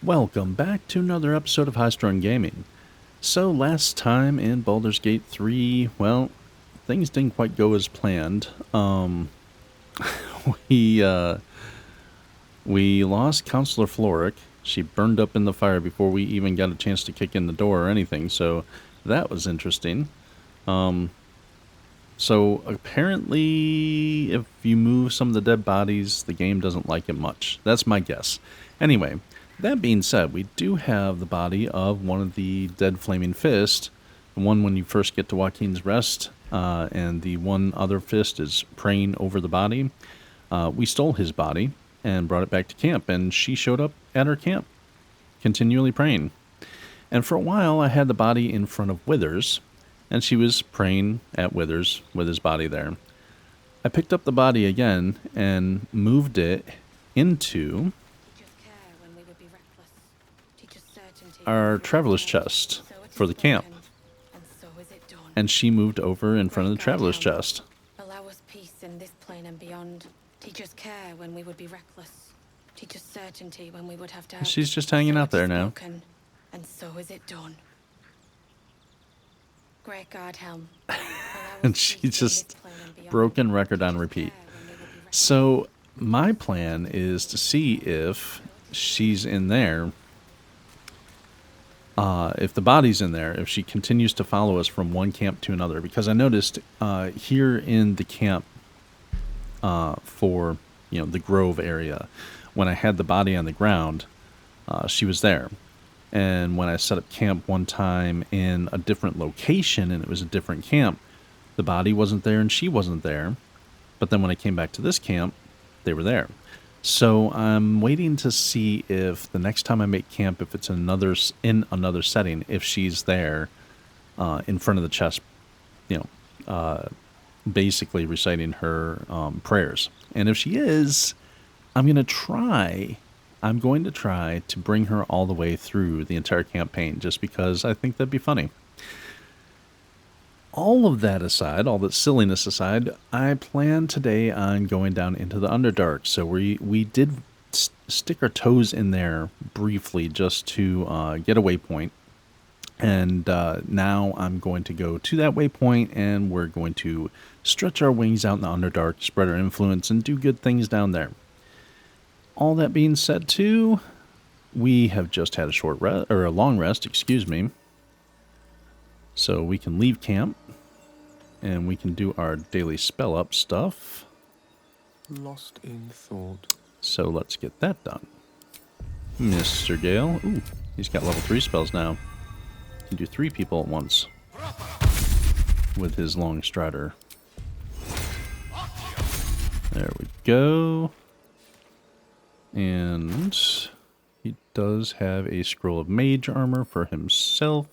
Welcome back to another episode of High Strung Gaming. So last time in Baldur's Gate 3, well, things didn't quite go as planned. We lost Counselor Floric. She burned up in the fire before we even got a chance to kick in the door or anything, so that was interesting. So apparently if you move some of the dead bodies, the game doesn't like it much. That's my guess. Anyway, that being said, we do have the body of one of the dead Flaming Fist. The one when you first get to Joaquin's Rest, and the one other fist is praying over the body. We stole his body and brought it back to camp, and she showed up at our camp, continually praying. And for a while, I had the body in front of Withers, and she was praying at Withers with his body there. I picked up the body again and moved it into our traveler's chest for the camp. And she moved over in front of the traveler's chest. Allow us peace in this plane and beyond. Teach us care when we would be reckless. Teach us certainty when we would have doubt. She's just hanging out there now. And so is it done. Great God Helm. And she just broken record on repeat. So my plan is to see if she's in there. If the body's in there, if she continues to follow us from one camp to another, because I noticed here in the camp for the Grove area, when I had the body on the ground, she was there. And when I set up camp one time in a different location and it was a different camp, the body wasn't there and she wasn't there. But then when I came back to this camp, they were there. So I'm waiting to see if the next time I make camp, if it's in another setting, if she's there in front of the chest, basically reciting her prayers. And if she is, I'm going to try to bring her all the way through the entire campaign, just because I think that'd be funny. All of that aside, all that silliness aside, I plan today on going down into the Underdark. So we did stick our toes in there briefly just to get a waypoint. And now I'm going to go to that waypoint, and we're going to stretch our wings out in the Underdark, spread our influence, and do good things down there. All that being said, too, we have just had a long rest, excuse me. So we can leave camp, and we can do our daily spell up stuff. Lost in thought. So let's get that done. Mr. Gale. Ooh, he's got level 3 spells now. He can do 3 people at once with his long strider. There we go. And he does have a scroll of mage armor for himself.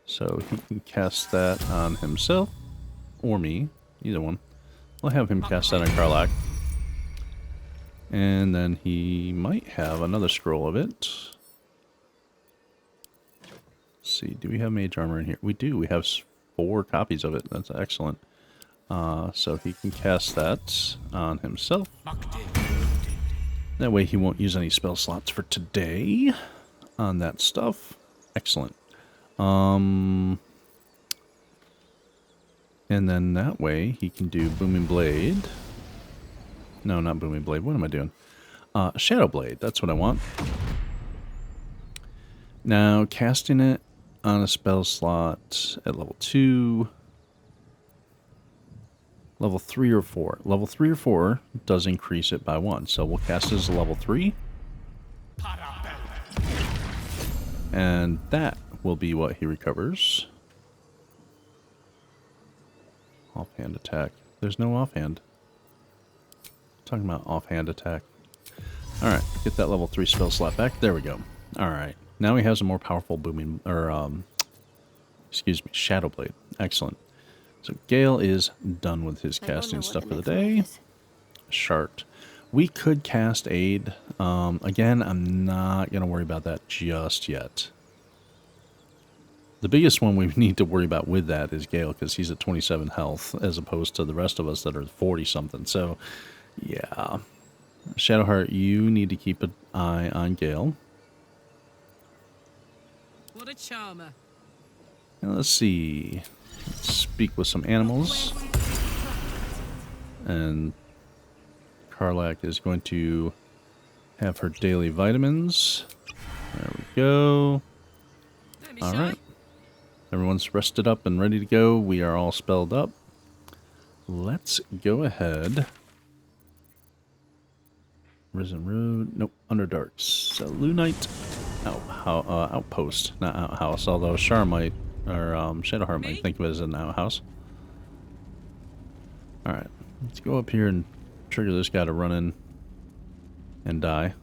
So he can cast that on himself, or me, either one. I'll have him cast that on Karlach. And then he might have another scroll of it. Let's see, do we have mage armor in here? We do, we have 4 copies of it. That's excellent. So he can cast that on himself. That way he won't use any spell slots for today on that stuff. Excellent. And then that way he can do Booming Blade. No, not Booming Blade. What am I doing? Shadow Blade. That's what I want. Now, casting it on a spell slot at level 2, level 3 or 4. Level 3 or 4 does increase it by 1. So we'll cast it as a level 3. And that will be what he recovers. Offhand attack. There's no offhand. Talking about offhand attack. Alright, get that level 3 spell slot back. There we go. Alright. Now he has a more powerful booming, Shadow Blade. Excellent. So Gale is done with his casting stuff for the day. Shart. We could cast Aid. Again, I'm not going to worry about that just yet. The biggest one we need to worry about with that is Gale, because he's at 27 health, as opposed to the rest of us that are 40-something. So, yeah. Shadowheart, you need to keep an eye on Gale. What a charmer. Now let's see. Let's speak with some animals. And Karlak is going to have her daily vitamins. There we go. Don't be All shy. right. Everyone's rested up and ready to go. We are all spelled up. Let's go ahead. Risen Road. Nope. Underdark. Selûnite outpost. Not outhouse, although Shar might, or Shadowheart might think of it as an outhouse. Alright. Let's go up here and trigger this guy to run in and die.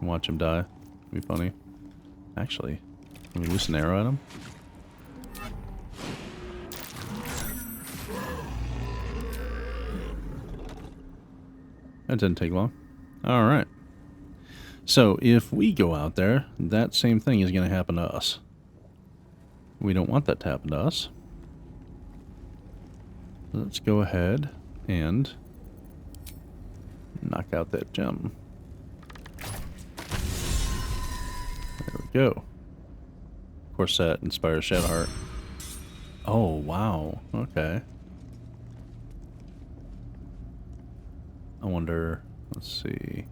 Watch him die. It'd be funny. Actually, can we loose an arrow at him? That didn't take long. Alright. So, if we go out there, that same thing is going to happen to us. We don't want that to happen to us. Let's go ahead and knock out that gem. There we go. Of course, that inspires Shadowheart. Oh, wow. Okay. I wonder... Let's see.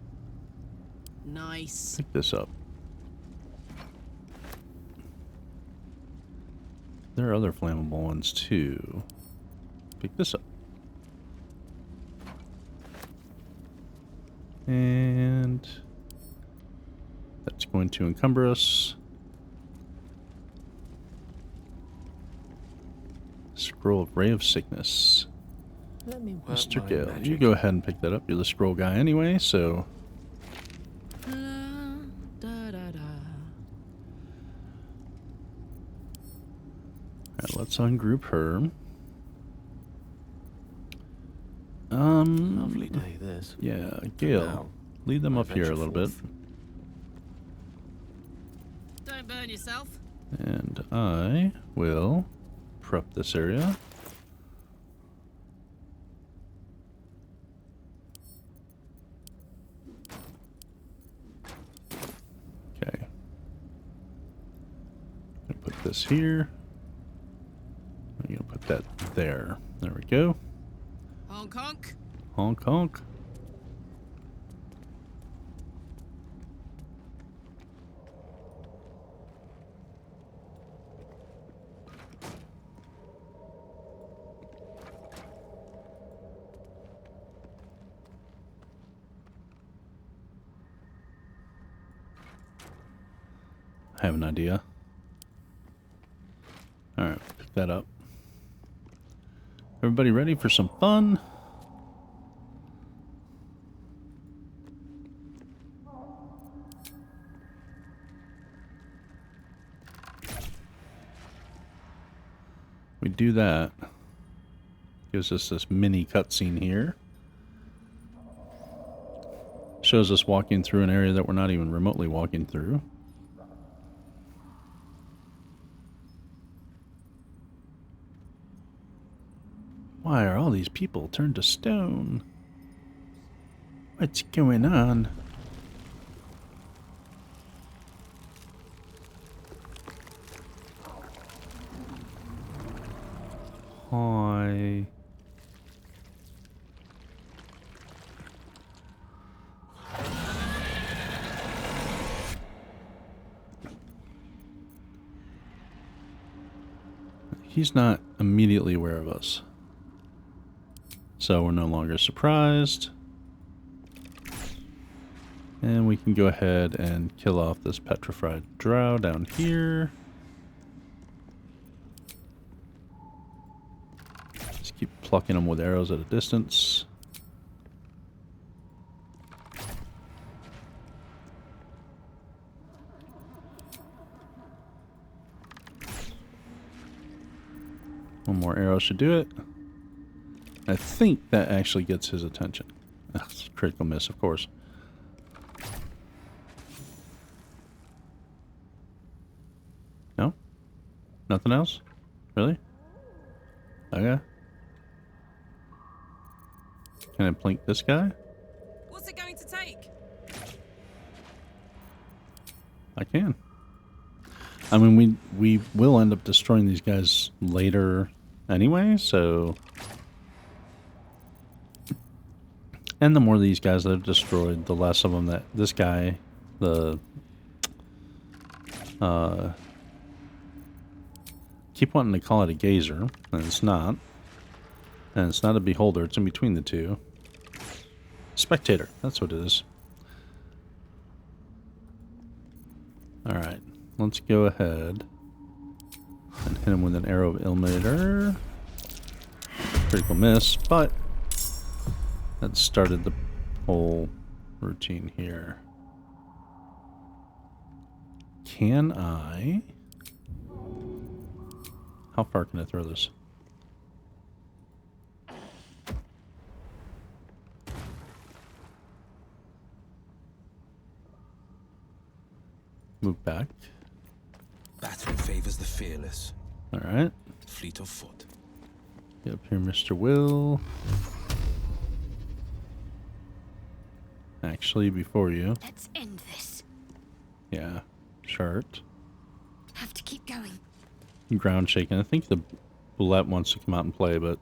Nice. Pick this up. There are other flammable ones, too. Pick this up. And... that's going to encumber us. Scroll of Ray of Sickness. Let me work Mr. my Gale, magic. you go ahead and pick that up. You're the scroll guy anyway, so... Alright, let's ungroup her. Lovely day, this. Yeah, Gale, Now, lead them I up here a venture little bit. forth. Don't burn yourself. And I will prep this area. Okay. I'm gonna put this here. I'm gonna put that there. There we go. Honk honk. Honk honk. I have an idea. Alright, pick that up. Everybody ready for some fun? We do that. Gives us this mini cutscene here. Shows us walking through an area that we're not even remotely walking through. Why are all these people turned to stone? What's going on? Hi. He's not immediately aware of us. So we're no longer surprised. And we can go ahead and kill off this petrified drow down here. Just keep plucking them with arrows at a distance. One more arrow should do it. I think that actually gets his attention. That's a critical miss, of course. No? Nothing else? Really? Okay. Can I plink this guy? What's it going to take? I can. I mean, we will end up destroying these guys later anyway, so... And the more of these guys that I've destroyed, the less of them that... This guy, the... keep wanting to call it a gazer, and it's not. And it's not a beholder, it's in between the two. Spectator, that's what it is. Alright, let's go ahead and hit him with an arrow of Illuminator. Critical miss, but that started the whole routine here. Can I... How far can I throw this? Move back. Battle favors the fearless. Alright. Fleet of foot. Get up here, Mr. Will. Actually, before you. Let's end this. Yeah. Chart. Have to keep going. Ground shaking. I think the Bulette wants to come out and play, but...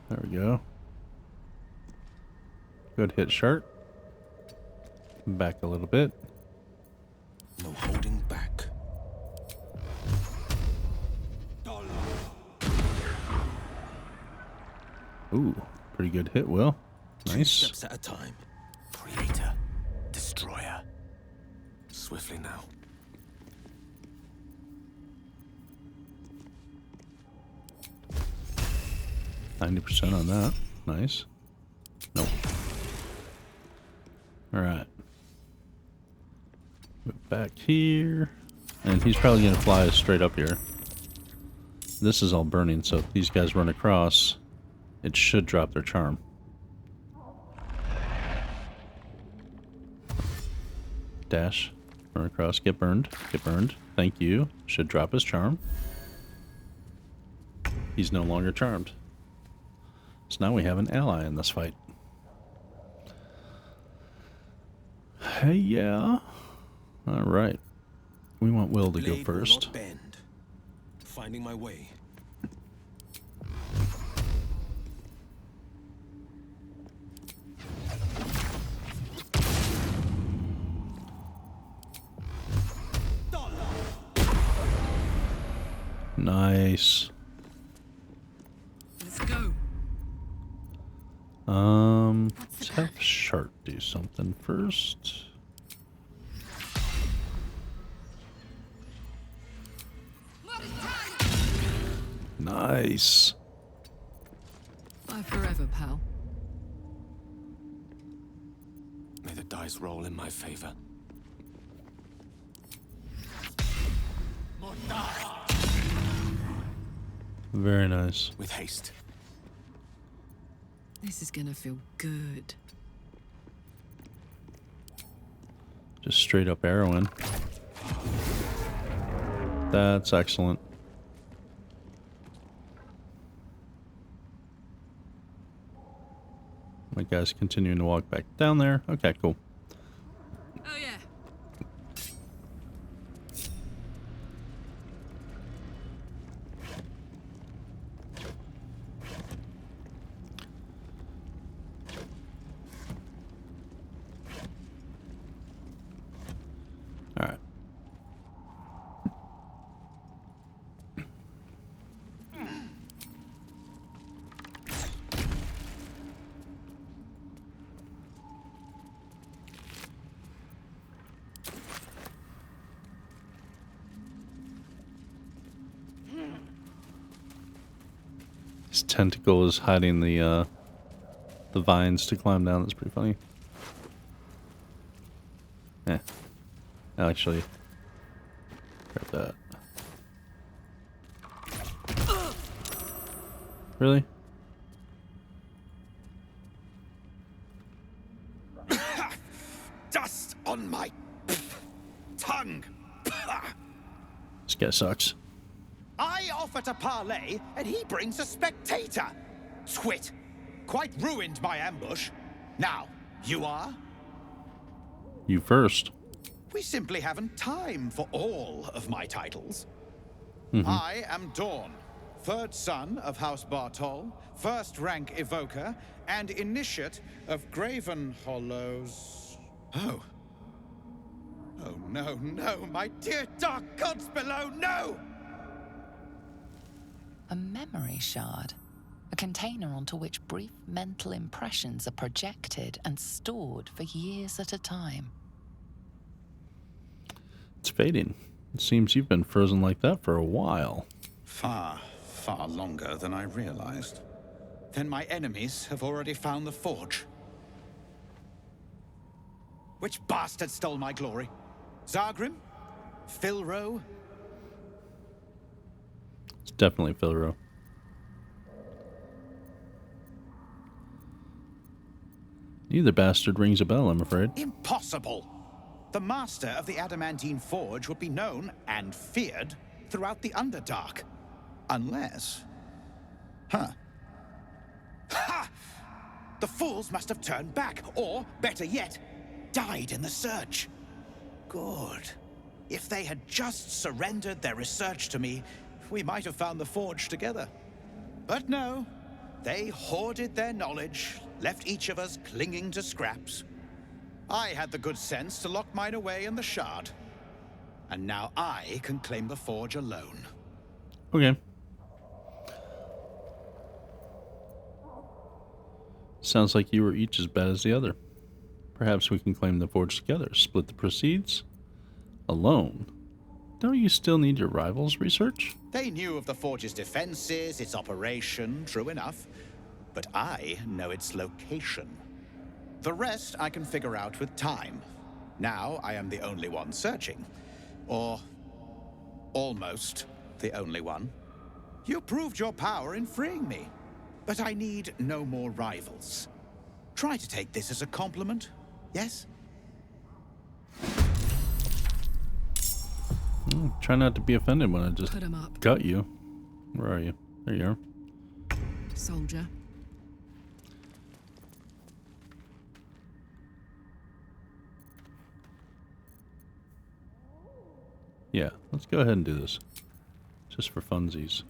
There we go. Good hit, Shart. Back a little bit. No holding back. Ooh, pretty good hit, Will. Nice. 2 steps at a time. Creator. Destroyer. Swiftly now. %90 on that. Nice. Nope. Alright. Back here. And he's probably going to fly straight up here. This is all burning, so if these guys run across, it should drop their charm. Dash. Run across. Get burned. Get burned. Thank you. Should drop his charm. He's no longer charmed. So now we have an ally in this fight. Hey, yeah. Alright. We want Will to go Blade will first. not bend. Finding my way. Nice. Let's go. Let's have Shark do something first. Nice. Bye forever, pal. May the dice roll in my favor. Very nice. With haste. This is gonna feel good. Just straight up arrowing. That's excellent. My guy's continuing to walk back down there. Okay, cool. Oh yeah. All right. His tentacle is hiding the vines to climb down. That's pretty funny. Yeah. Actually, grab that. Really? Dust on my tongue. This guy sucks. I offer to parley, and he brings a spectator. Twit. Quite ruined my ambush. Now, you are? You first. We simply haven't time for all of my titles. Mm-hmm. I am Dawn, third son of House Bartol, first rank evoker, and initiate of Graven Hollows. Oh. Oh, no, no, my dear dark gods below, no! A memory shard. A container onto which brief mental impressions are projected and stored for years at a time. It's fading. It seems you've been frozen like that for a while. Far, far longer than I realized. Then my enemies have already found the forge. Which bastard stole my glory? Zargrim? Filro? It's definitely Filro. Neither bastard rings a bell, I'm afraid. Impossible! The master of the Adamantine Forge would be known and feared throughout the Underdark. Unless... Huh. Ha! The fools must have turned back, or, better yet, died in the search. Good. If they had just surrendered their research to me, we might have found the forge together. But no. They hoarded their knowledge, left each of us clinging to scraps. I had the good sense to lock mine away in the shard. And now I can claim the forge alone. Okay. Sounds like you were each as bad as the other. Perhaps we can claim the forge together. Split the proceeds? Alone? Don't you still need your rival's research? They knew of the forge's defenses, its operation, true enough. But I know its location. The rest I can figure out with time. Now I am the only one searching. Or almost the only one. You proved your power in freeing me. But I need no more rivals. Try to take this as a compliment, yes? Try not to be offended when I just Put 'em up. got you. Where are you? There you are. Soldier. Yeah, let's go ahead and do this. Just for funsies.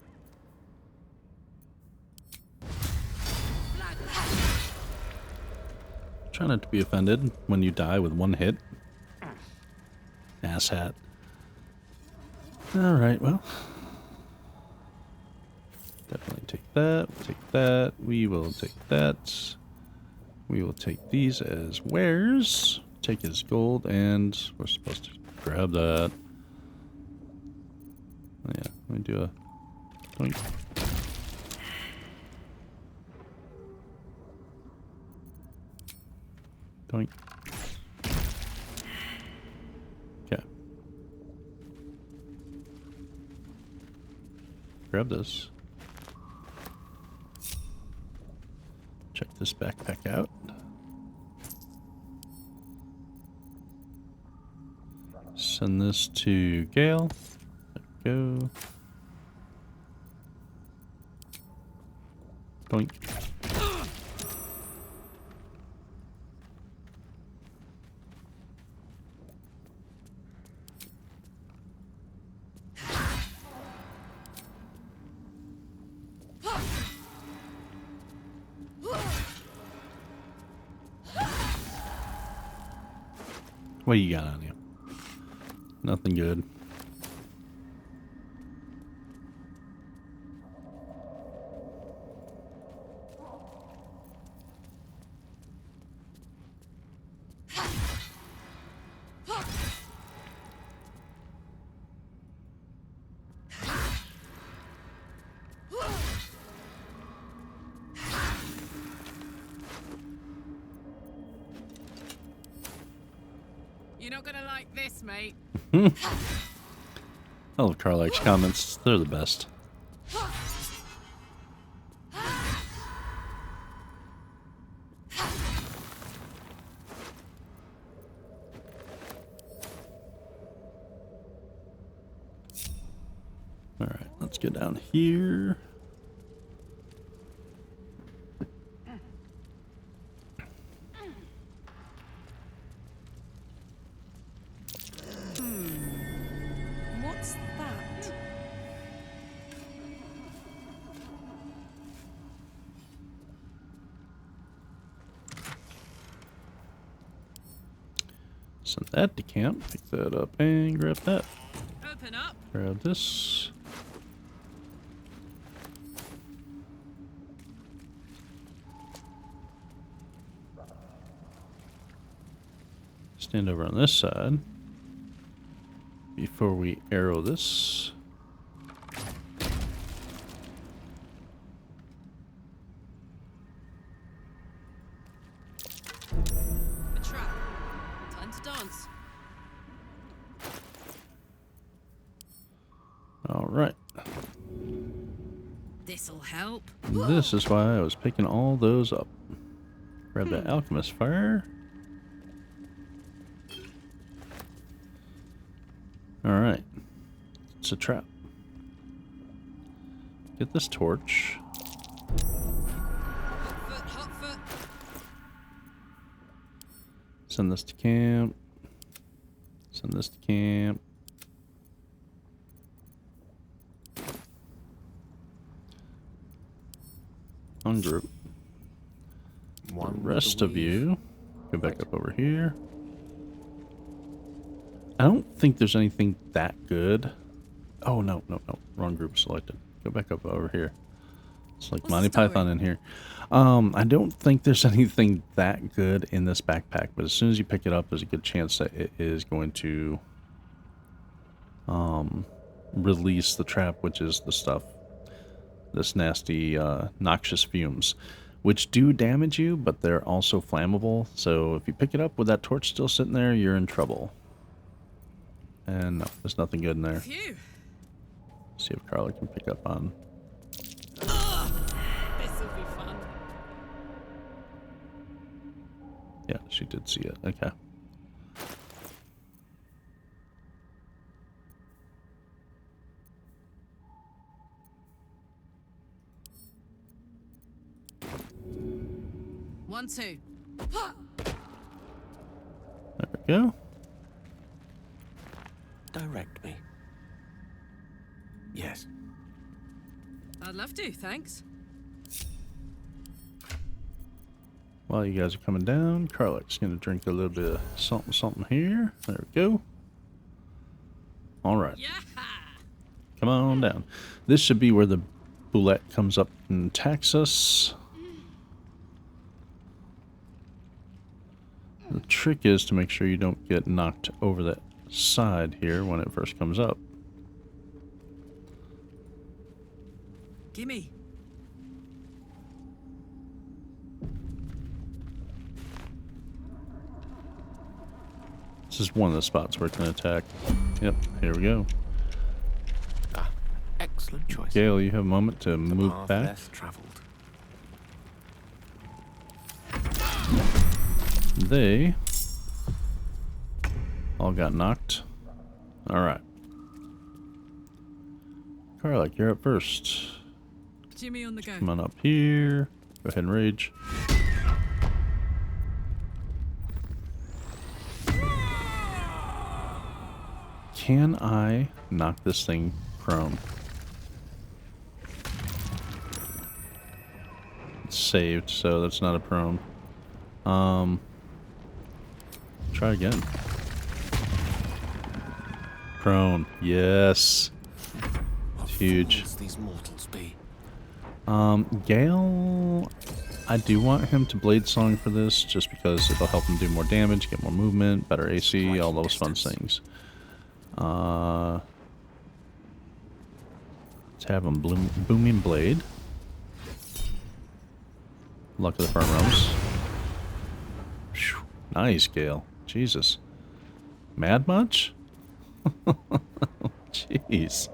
Try not to be offended when you die with one hit. Asshat. Alright, well. Definitely take that. We'll take that. We will take that. We will take these as wares. Take his gold, and we're supposed to grab that. Oh, yeah, let me do a doink. Doink. Okay. Grab this. Check this backpack out. Send this to Gale. There we go. Doink. What do you got on you? Nothing good. You're not gonna like this, mate. I love Carlax's comments. They're the best. Alright, let's get down here. What's that? Send that to camp. Pick that up and grab that. Open up. Grab this. Stand over on this side before we arrow this. A trap. Time to dance. All right. This'll help. This is why I was picking all those up. Grab that alchemist fire. Alright. It's a trap. Get this torch. Hot foot. Send this to camp. Send this to camp. Ungroup. The rest of you, go back up over here. I don't think there's anything that good. Oh, no. Wrong group selected. Go back up over here. It's like What's Monty the story? Python in here. I don't think there's anything that good in this backpack, but as soon as you pick it up, there's a good chance that it is going to release the trap, which is the stuff. This nasty, noxious fumes, which do damage you, but they're also flammable. So if you pick it up with that torch still sitting there, you're in trouble. And no, there's nothing good in there. Phew. See if Carla can pick up on. This'll be fun. Yeah, she did see it. Okay. One, two. There we go. Direct me. Yes. I'd love to, thanks. While you guys are coming down, Carla's going to drink a little bit of something here. There we go. All right. Yeah. Come on down. This should be where the Bulette comes up and attacks us. The trick is to make sure you don't get knocked over that side here when it first comes up. Gimme. This is one of the spots where it can attack. Yep, here we go. Ah, excellent choice. Gale, you have a moment to The move path back. less traveled. They all got knocked. Alright. Carla, you're up first. Jimmy on the go. Come on up here. Go ahead and rage. Can I knock this thing prone? It's saved, so that's not a prone. Try again. Prone. Yes. What Huge. fools these mortals be. Gale, I do want him to Blade Song for this, just because it'll help him do more damage, get more movement, better AC, all those fun things. Let's have him Booming Blade. Luck of the Firm Realms. Phew, nice, Gale. Jesus. Mad much? Jeez.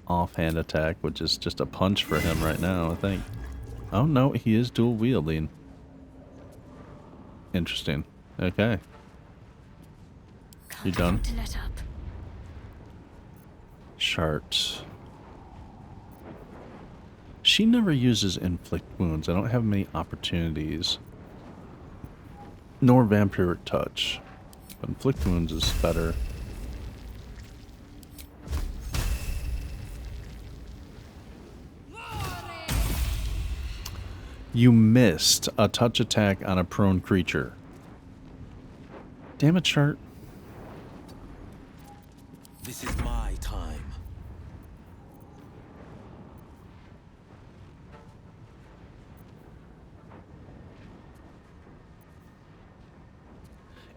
Offhand attack, which is just a punch for him right now, I think. Oh no, he is dual wielding. Interesting. Okay. You done? To let up. chart. She never uses inflict wounds. I don't have many opportunities. Nor vampiric touch. But inflict wounds is better. You missed a touch attack on a prone creature. Damn it, chart. This is my time.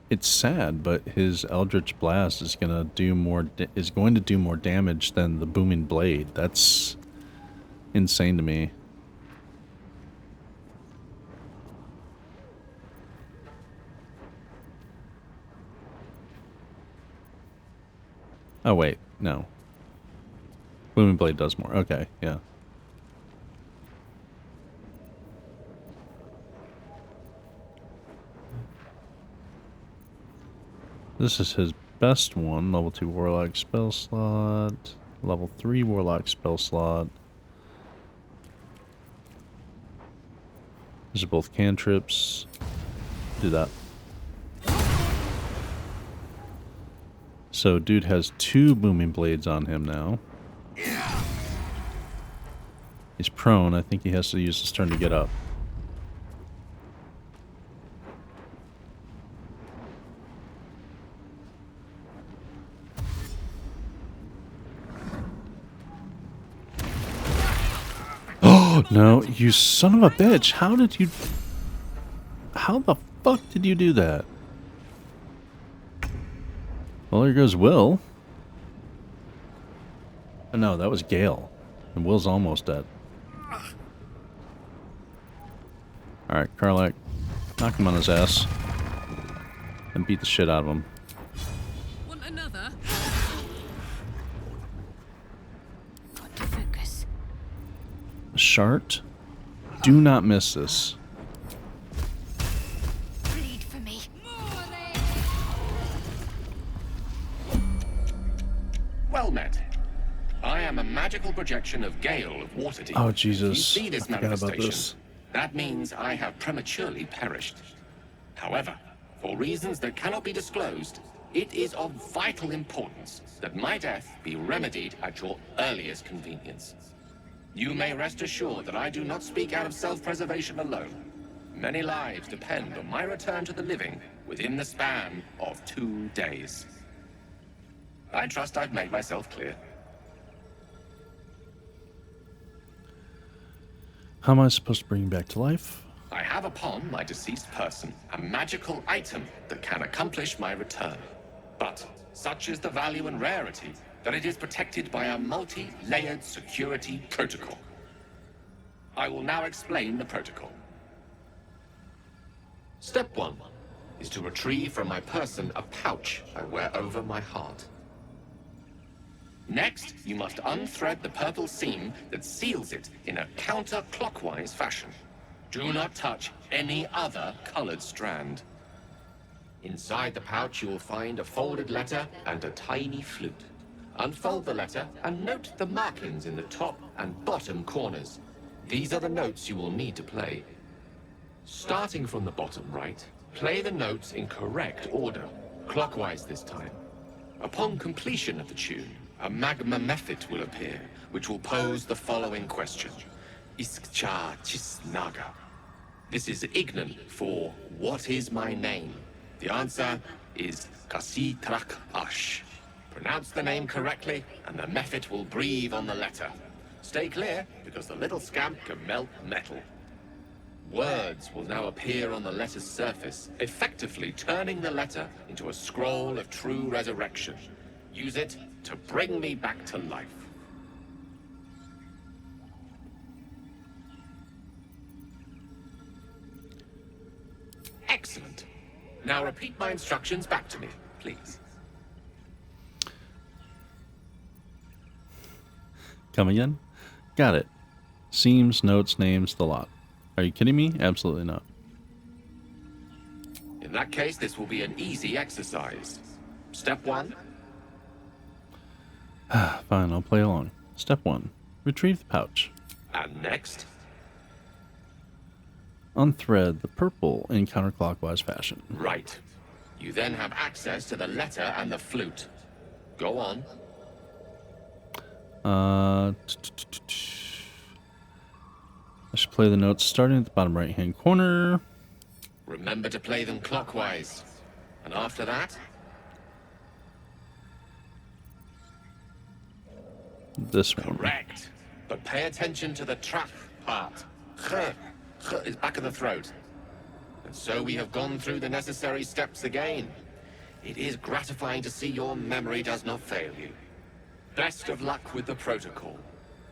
It's sad, but his Eldritch Blast is gonna do more. Is going to do more damage than the Booming Blade. That's insane to me. Oh wait, no. Booming Blade does more. Okay, yeah. This is his best one. Level 2 Warlock spell slot. Level 3 Warlock spell slot. These are both cantrips. Do that. So dude has 2 Booming Blades on him now. He's prone. I think he has to use his turn to get up. Oh no, you son of a bitch. How did you... How the fuck did you do that? Well, here goes Will. Oh, no, that was Gale. And Will's almost dead. Alright, Karlach. Knock him on his ass. And beat the shit out of him. Want another? Got to focus. Shart. Do not miss this. Bleed for me. Well met. I am a magical projection of Gale of Waterdeep. Oh, Jesus. If you see this I forgot about manifestation, this. that means I have prematurely perished. However, for reasons that cannot be disclosed, it is of vital importance that my death be remedied at your earliest convenience. You may rest assured that I do not speak out of self-preservation alone. Many lives depend on my return to the living within the span of 2 days. I trust I've made myself clear. How am I supposed to bring him back to life? I have upon my deceased person a magical item that can accomplish my return. But such is the value and rarity that it is protected by a multi-layered security protocol. I will now explain the protocol. Step 1 is to retrieve from my person a pouch I wear over my heart. Next, you must unthread the purple seam that seals it in a counterclockwise fashion. Do not touch any other colored strand. Inside the pouch, you will find a folded letter and a tiny flute. Unfold the letter and note the markings in the top and bottom corners. These are the notes you will need to play. Starting from the bottom right, play the notes in correct order, clockwise this time. Upon completion of the tune, a magma method will appear, which will pose the following question. Iskcha Chisnaga. This is Ignan for what is my name? The answer is Kasitrak Ash. Pronounce the name correctly, and the method will breathe on the letter. Stay clear, because the little scamp can melt metal. Words will now appear on the letter's surface, effectively turning the letter into a scroll of true resurrection. Use it to bring me back to life. Excellent. Now repeat my instructions back to me, please. Come again? Got it. Seams, notes, names, the lot. Are you kidding me? Absolutely not. In that case, this will be an easy exercise. Step 1. Fine, I'll play along. Step 1. Retrieve the pouch. And next, Unthread the purple in counterclockwise fashion. right. You then have access to the letter and the flute. Go on. I should play the notes starting at the bottom right-hand corner. Remember to play them clockwise. And after that, This one. correct. But pay attention to the trach part. Ch is back of the throat. And so we have gone through the necessary steps again. It is gratifying to see your memory does not fail you. Best of luck with the protocol.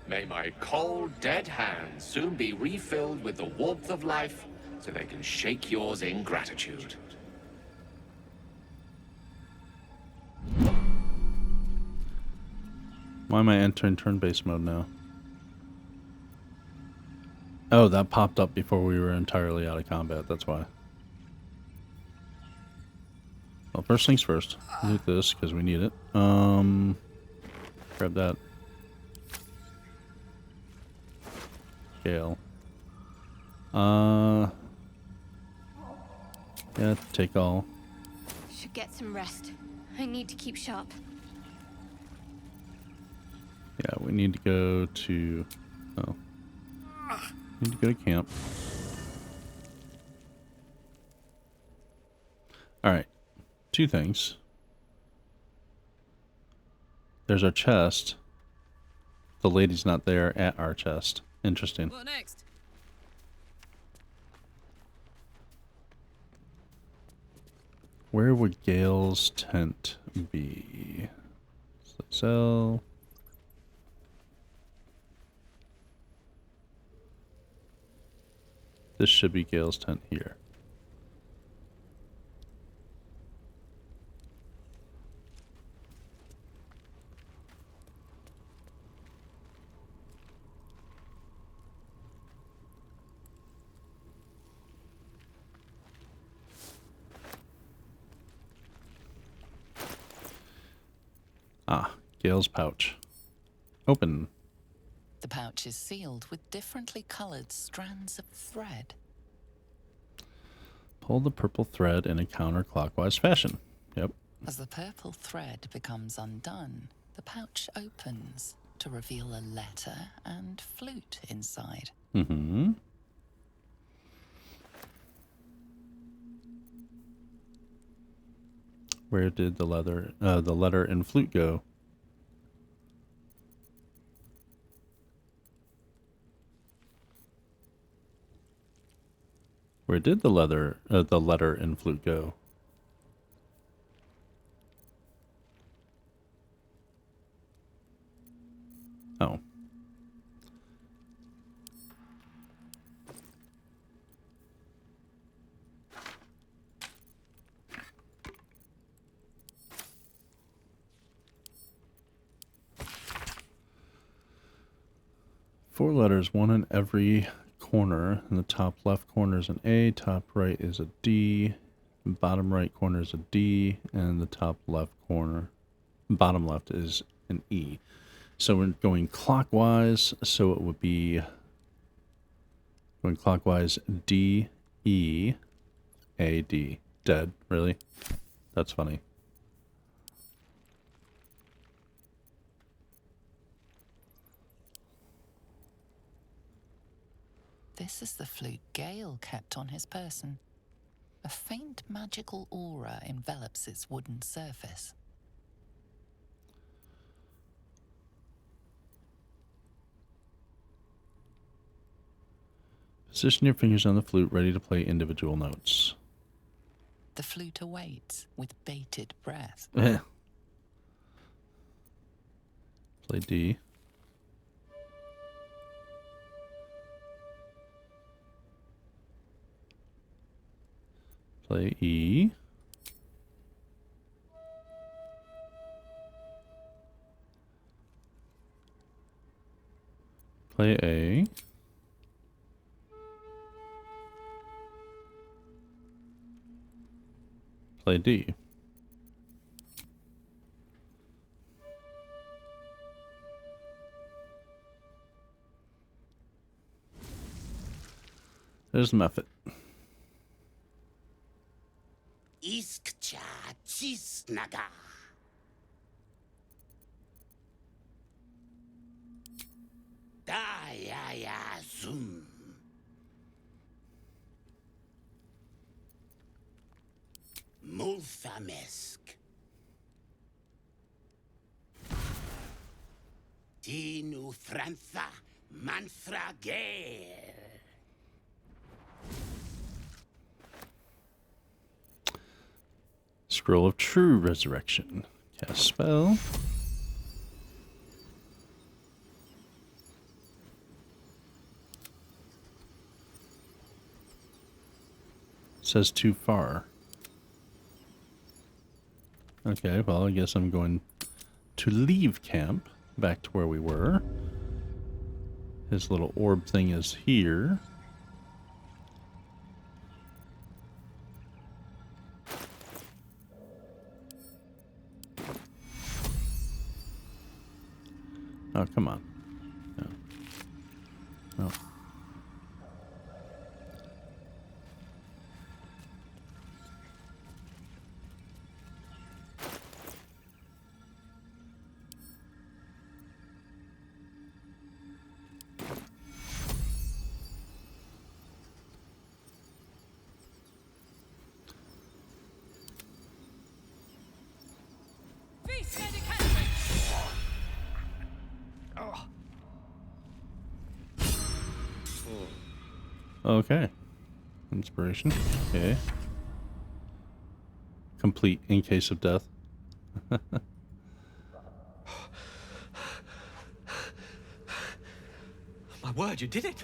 May my cold, dead hands soon be refilled with the warmth of life so they can shake yours in gratitude. Why am I entering turn-based mode now? Oh, that popped up before we were entirely out of combat, that's why. Well, first things first. Loot this, because we need it. Grab that. Gale. Yeah, take all. Should get some rest. I need to keep sharp. Yeah, we need to go to... Oh. Need to go to camp. Alright. 2 things. There's our chest. The lady's not there at our chest. Interesting. What next? Where would Gale's tent be? So... This should be Gale's tent here. Ah, Gale's pouch. Open. The pouch is sealed with differently colored strands of thread. Pull the purple thread in a counterclockwise fashion. Yep. As the purple thread becomes undone, the pouch opens to reveal a letter and flute inside. Mm-hmm. Where did the letter and flute go? Where did the letter and flute go? Oh. Four letters, one in every corner. In the top left corner is an A, top right is a D, bottom right corner is a D, and the top left corner, bottom left is an E. So we're going clockwise, so it would be going clockwise D, E, A, D. Dead, really? That's funny. This is the flute Gale kept on his person. A faint magical aura envelops its wooden surface. Position your fingers on the flute, ready to play individual notes. The flute awaits with bated breath. Play D. Play E. Play A. Play D. There's the method. Iskcha chisnaga. Dayaya zoom. Multhamesk. Tinu Frantha Manthra Gale. Scroll of True Resurrection. Cast spell. Says too far. Okay, well, I guess I'm going to leave camp back to where we were. His little orb thing is here. Oh, come on. No. No. Okay. Inspiration. Okay. Complete in case of death. My word, you did it!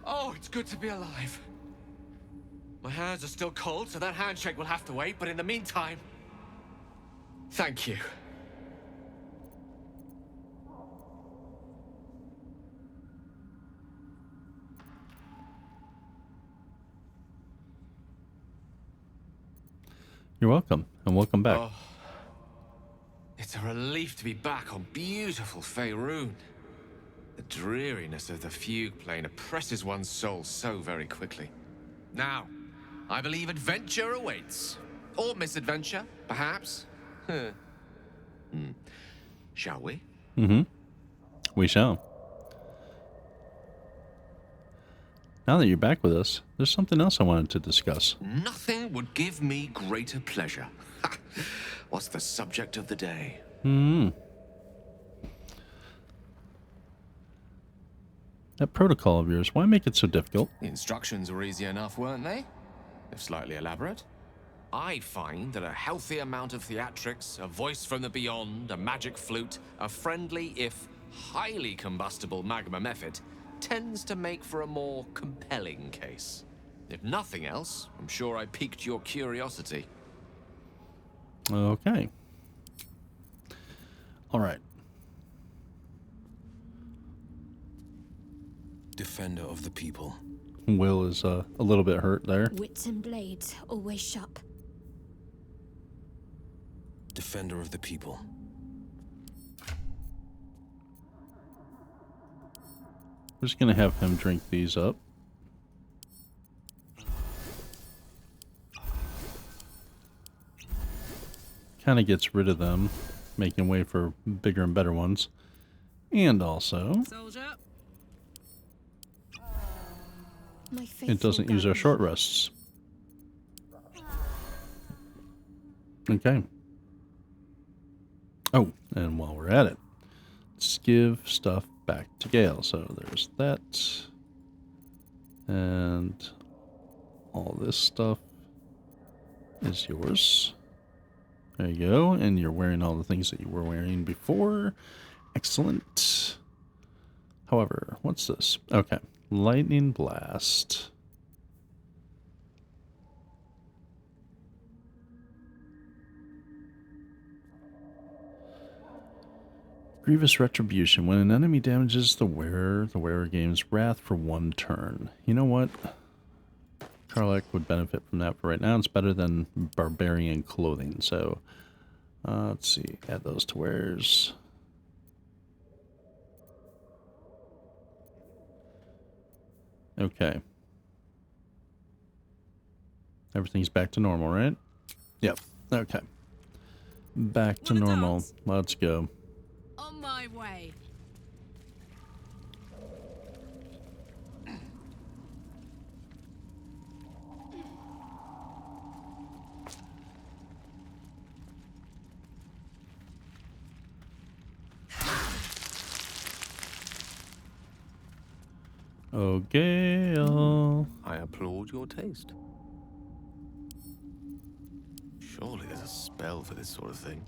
Oh, it's good to be alive. My hands are still cold, so that handshake will have to wait, but in the meantime, thank you. You're welcome, and welcome back. Oh, it's a relief to be back on beautiful Faerun. The dreariness of the fugue plane oppresses one's soul so very quickly. Now, I believe adventure awaits. Or misadventure, perhaps. Shall we? Mm-hmm. We shall. Now that you're back with us, there's something else I wanted to discuss. Nothing would give me greater pleasure. What's the subject of the day? That protocol of yours, why make it so difficult? The instructions were easy enough, weren't they? If slightly elaborate. I find that a healthy amount of theatrics, a voice from the beyond, a magic flute, a friendly, if highly combustible magma method, tends to make for a more compelling case. If nothing else, I'm sure I piqued your curiosity. Okay. All right. Defender of the people. Will is a little bit hurt there. Wits and blades, always sharp. Defender of the people. We're just going to have him drink these up. Kind of gets rid of them, making way for bigger and better ones. And also, Soldier. it doesn't use our short rests. Okay. Oh, and while we're at it, let's give stuff back to Gale. So there's that. And all this stuff is yours. There you go. And you're wearing all the things that you were wearing before. Excellent. However, what's this? Okay. Lightning Blast. Grievous Retribution. When an enemy damages the wearer gains Wrath for 1 turn. You know what? Karlach would benefit from that for right now. It's better than Barbarian Clothing. So, let's see. Add those to wares. Okay. Everything's back to normal, right? Yep. Okay. Back to Wanna normal. dance? Let's go. On my way. Okay. I applaud your taste. Surely there's a spell for this sort of thing.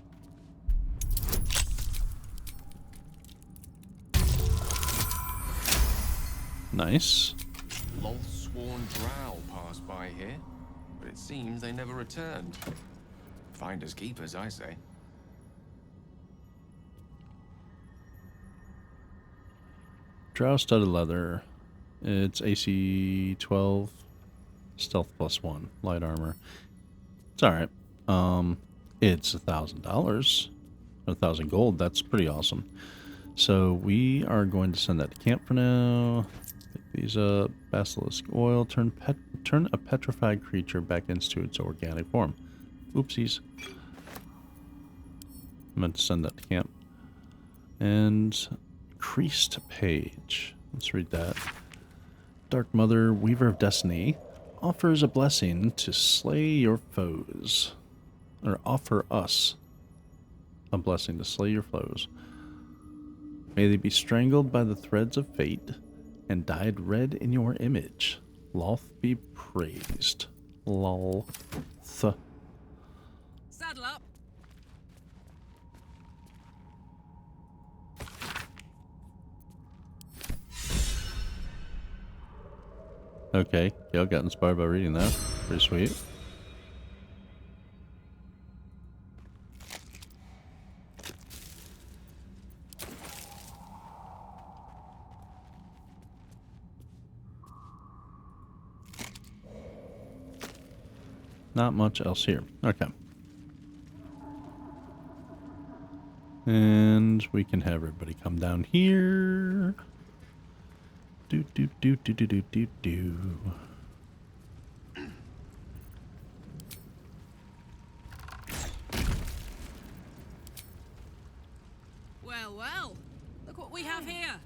Nice. Loth-sworn drow passed by here, but it seems they never returned. Finders keepers, I say. Drow studded leather. It's AC 12, stealth +1, light armor. It's all right. It's $1,000, 1,000 gold. That's pretty awesome. So we are going to send that to camp for now. Pick these up. Basilisk oil. Turn a petrified creature back into its organic form. Oopsies. I meant to send that to camp. And Creased Page. Let's read that. Dark Mother, Weaver of Destiny, offers a blessing to slay your foes. Or offer us a blessing to slay your foes. May they be strangled by the threads of fate and dyed red in your image. Loth be praised. Lol. Saddle up. Okay, Gale got inspired by reading that. Pretty sweet. Not much else here. Okay. And we can have everybody come down here. Do do do do do do do do. Well, well. Look what we have here.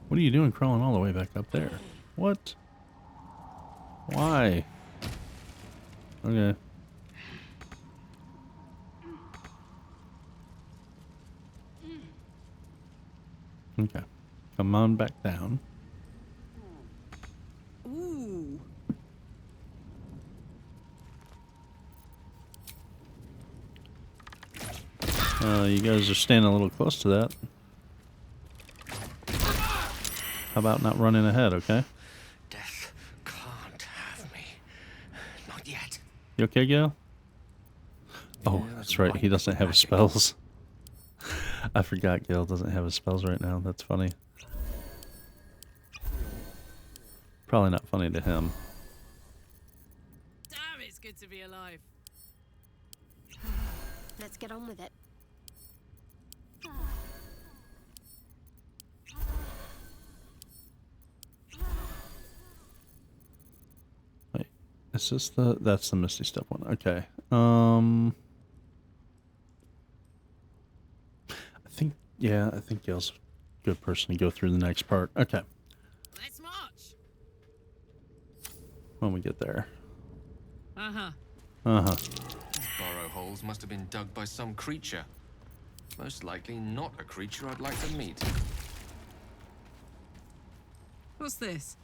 What are you doing crawling all the way back up there? What? Why? Okay. Okay. Come on back down. Ooh. You guys are standing a little close to that. How about not running ahead, okay? Death can't have me. Not yet. You okay, Gale? Oh, that's right. He doesn't have his spells. I forgot Gale doesn't have his spells right now. That's funny. Probably not funny to him. Damn, it's good to be alive. Let's get on with it. Wait, is this that's the Misty Step one? Okay. I think Gale's a good person to go through the next part. Okay. Let's march. When we get there. Uh-huh. These burrow holes must have been dug by some creature. Most likely not a creature I'd like to meet. What's this?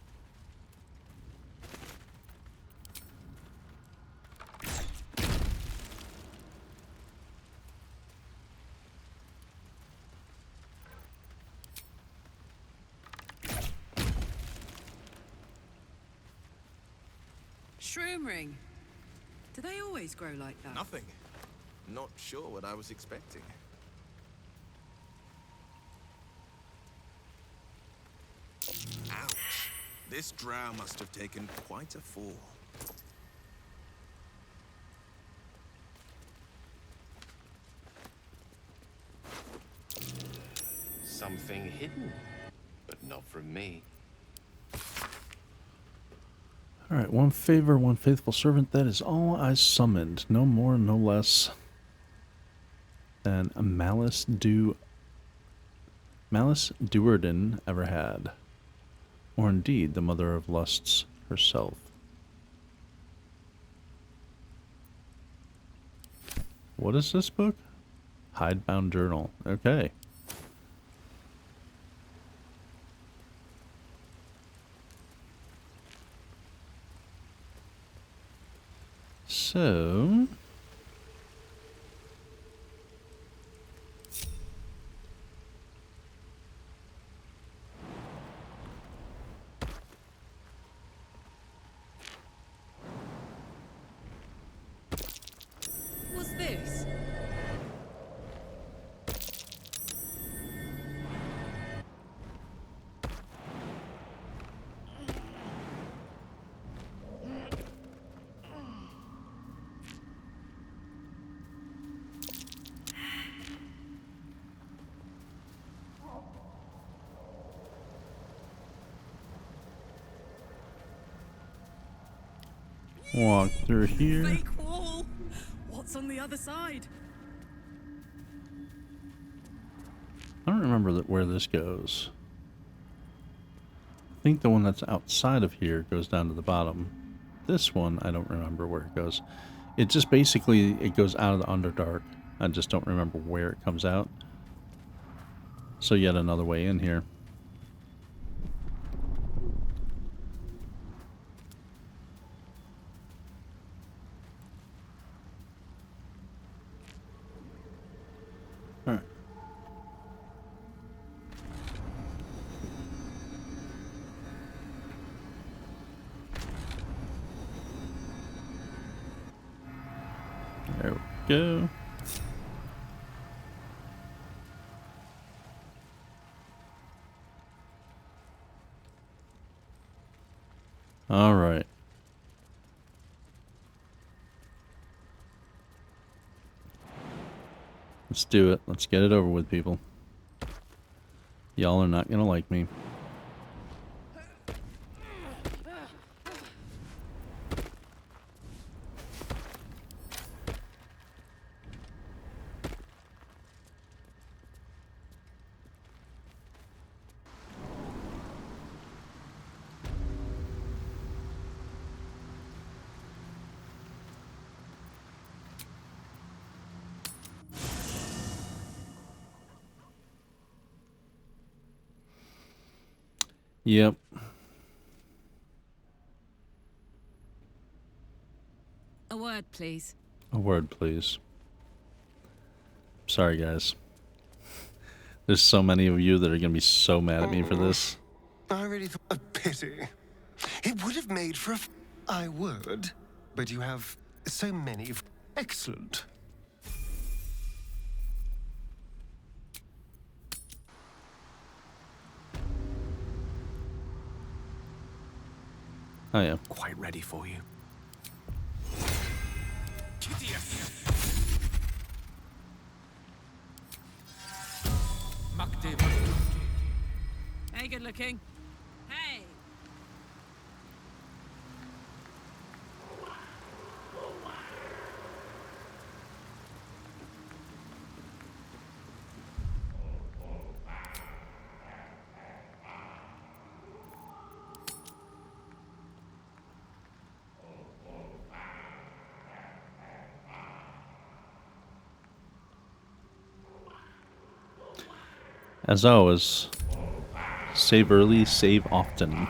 Shroom ring. Do they always grow like that? Nothing. Not sure what I was expecting. Ouch. This drow must have taken quite a fall. Something hidden, but not from me. Alright, one favor, one faithful servant. That is all I summoned. No more, no less than a Malice Duerden ever had. Or indeed, the mother of lusts herself. What is this book? Hidebound Journal. Okay. So... What's this? Walk through here. Fake wall. What's on the other side? I don't remember where this goes. I think the one that's outside of here goes down to the bottom. This one, I don't remember where it goes. It just basically, it goes out of the Underdark. I just don't remember where it comes out. So yet another way in here. Alright. There we go. All right. Let's do it. Let's get it over with, people. Y'all are not gonna like me. Yep. A word, please. A word, please. Sorry, guys. There's so many of you that are gonna be so mad at me for this. I really thought a pity. It would have made for a I would, but you have so many excellent. Oh yeah. Quite ready for you. Hey, good looking. Hey. As always, save early, save often.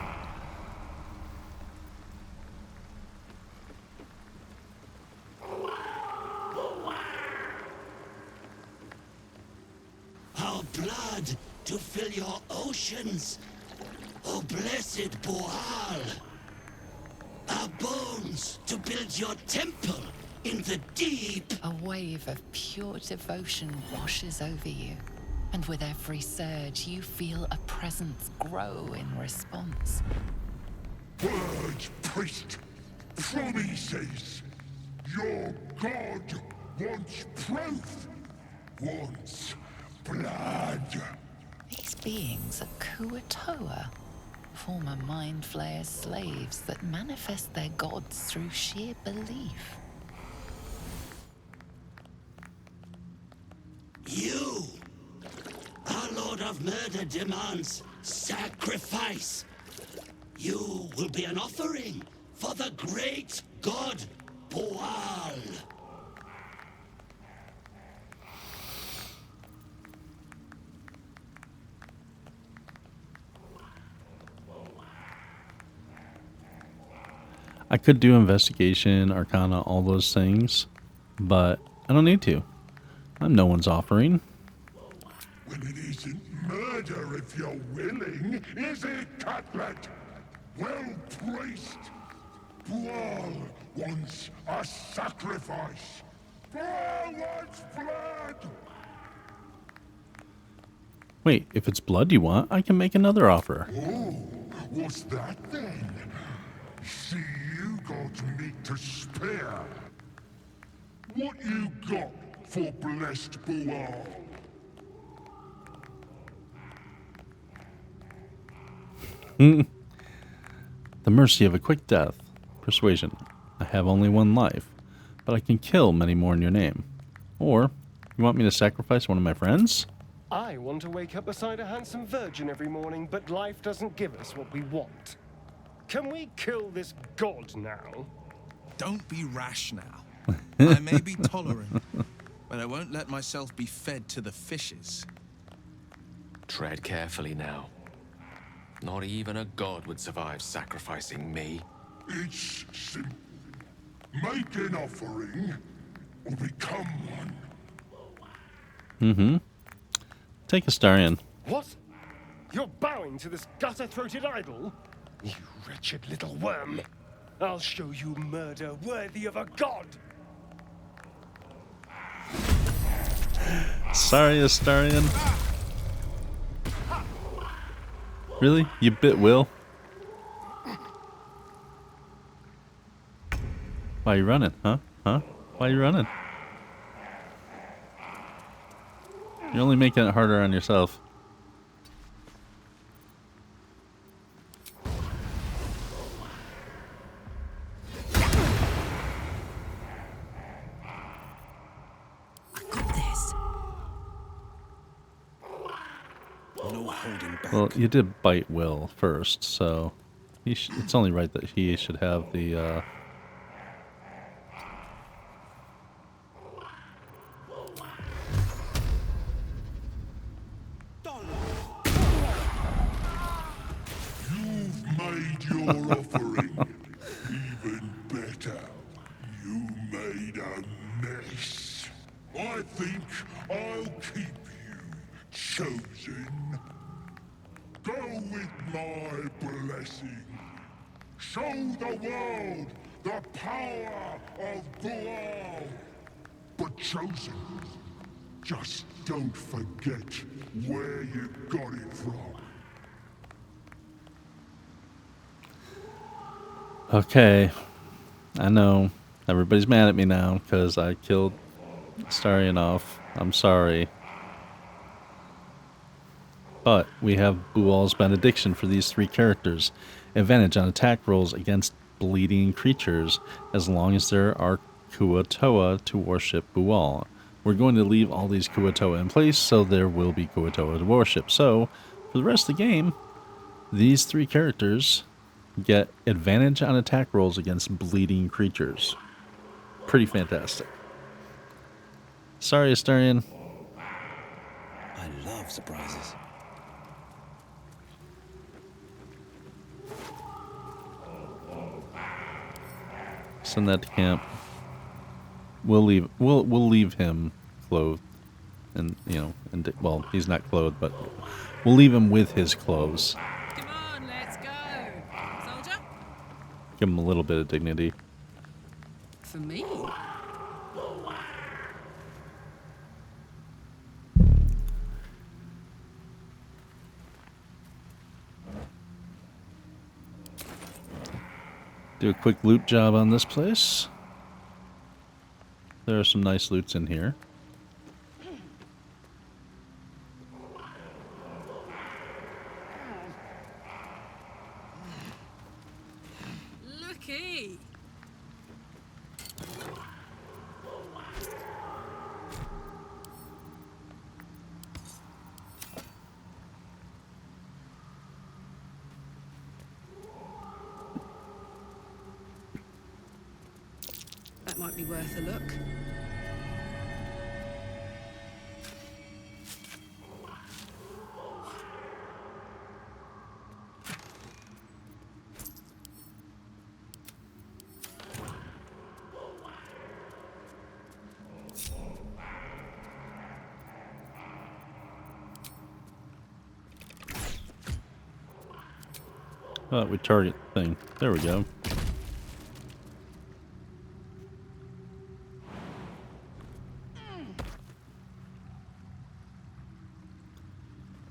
Our blood to fill your oceans, O blessed Boal. Our bones to build your temple in the deep. A wave of pure devotion washes over you. And with every surge, you feel a presence grow in response. Word, priest! Promises! Your god wants proof! Wants blood! These beings are Kuatoa. Former Mind Flayer's slaves that manifest their gods through sheer belief. You! Our Lord of Murder demands sacrifice. You will be an offering for the great god Boal. I could do investigation, arcana, all those things, but I don't need to. I'm no one's offering. Well, it isn't murder if you're willing, is it, Cutlet? Well placed. Boal wants a sacrifice. Boal wants blood! Wait, if it's blood you want, I can make another offer. Oh, what's that then? See, you got meat to spare. What you got for blessed Boal? The mercy of a quick death. Persuasion. I have only one life, but I can kill many more in your name. Or, you want me to sacrifice one of my friends? I want to wake up beside a handsome virgin every morning, but life doesn't give us what we want. Can we kill this god now? Don't be rash now. I may be tolerant, but I won't let myself be fed to the fishes. Tread carefully now. Not even a god would survive sacrificing me. It's simple. Make an offering, or become one. Mm-hmm. Take Astarion. What? You're bowing to this gutter-throated idol? You wretched little worm. I'll show you murder worthy of a god. Sorry, Astarion. Really? You bit Will? Why are you running, huh? Huh? Why are you running? You're only making it harder on yourself. No holding back. Well, you did bite Will first, so it's only right that he should have the You've made your offering. Even better, you made a mess. I think I'll keep you, chosen. Go with my blessing. Show the world the power of Boal. But chosen, just don't forget where you got it from. Okay, I know. Everybody's mad at me now because I killed Astarion off. I'm sorry. But we have Boal's benediction for these three characters. Advantage on attack rolls against bleeding creatures as long as there are Kuatoa to worship Boal. We're going to leave all these Kuatoa in place, so there will be Kuatoa to worship. So, for the rest of the game, these three characters get advantage on attack rolls against bleeding creatures. Pretty fantastic. Sorry, Astarion. I love surprises. Send that to camp. We'll leave him clothed, and well, he's not clothed, but we'll leave him with his clothes. Come on, let's go. Soldier? Give him a little bit of dignity. For me? Do a quick loot job on this place. There are some nice loots in here. might be worth a look. Oh, we target the thing. There we go.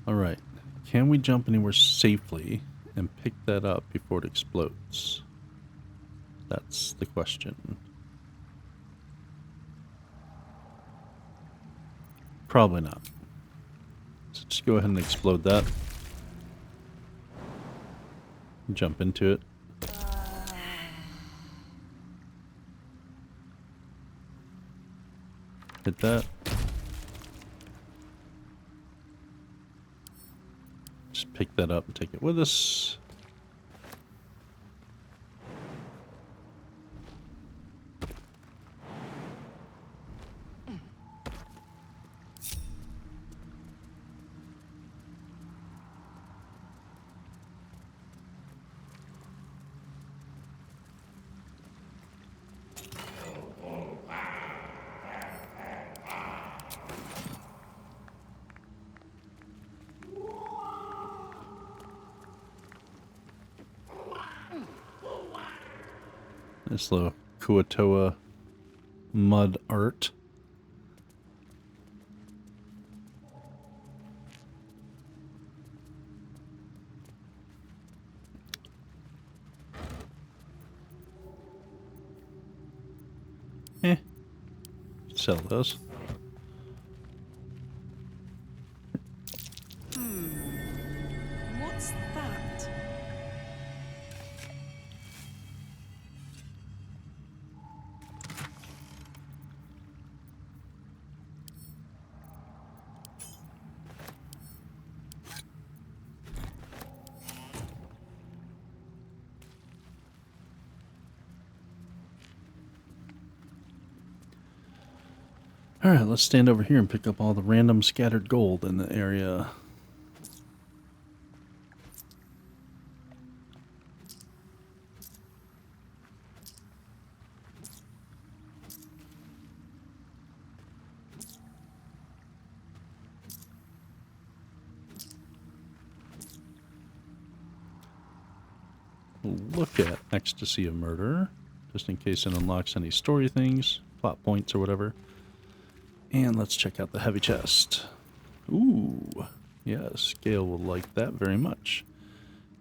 Alright. Can we jump anywhere safely and pick that up before it explodes? That's the question. Probably not. So just go ahead and explode that. Jump into it. Hit that. Just pick that up and take it with us. This little Kuatoa mud art. Sell those. What's that? Alright, let's stand over here and pick up all the random scattered gold in the area. Look at Ecstasy of Murder, just in case it unlocks any story things, plot points or whatever. And let's check out the heavy chest. Ooh, yes, Gale will like that very much.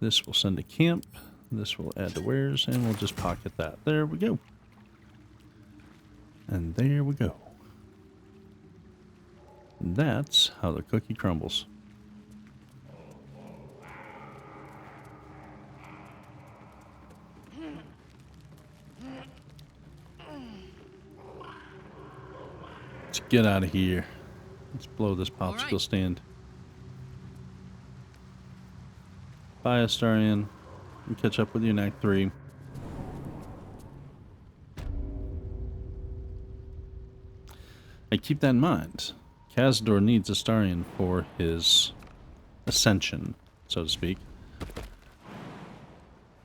This will send to camp, this will add to wares, and we'll just pocket that. There we go. And there we go. That's how the cookie crumbles. Let's get out of here. Let's blow this popsicle stand. Bye, Astarion. We'll catch up with you in Act 3. I keep that in mind. Cazador needs Astarion for his ascension, so to speak.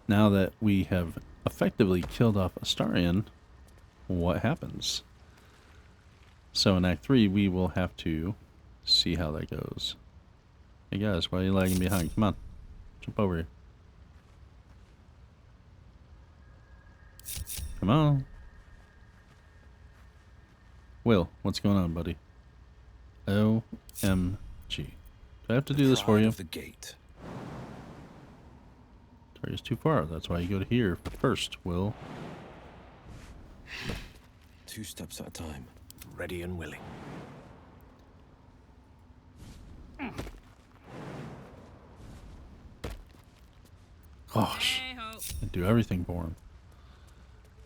Now that we have effectively killed off Astarion, what happens? So in Act 3, we will have to see how that goes. Hey guys, why are you lagging behind? Come on. Jump over here. Come on. Will, what's going on, buddy? OMG. Do I have to do this for you? The gate. Target's too far. That's why you go to here first, Will. 2 steps at a time. Ready and willing. Gosh. I do everything for him.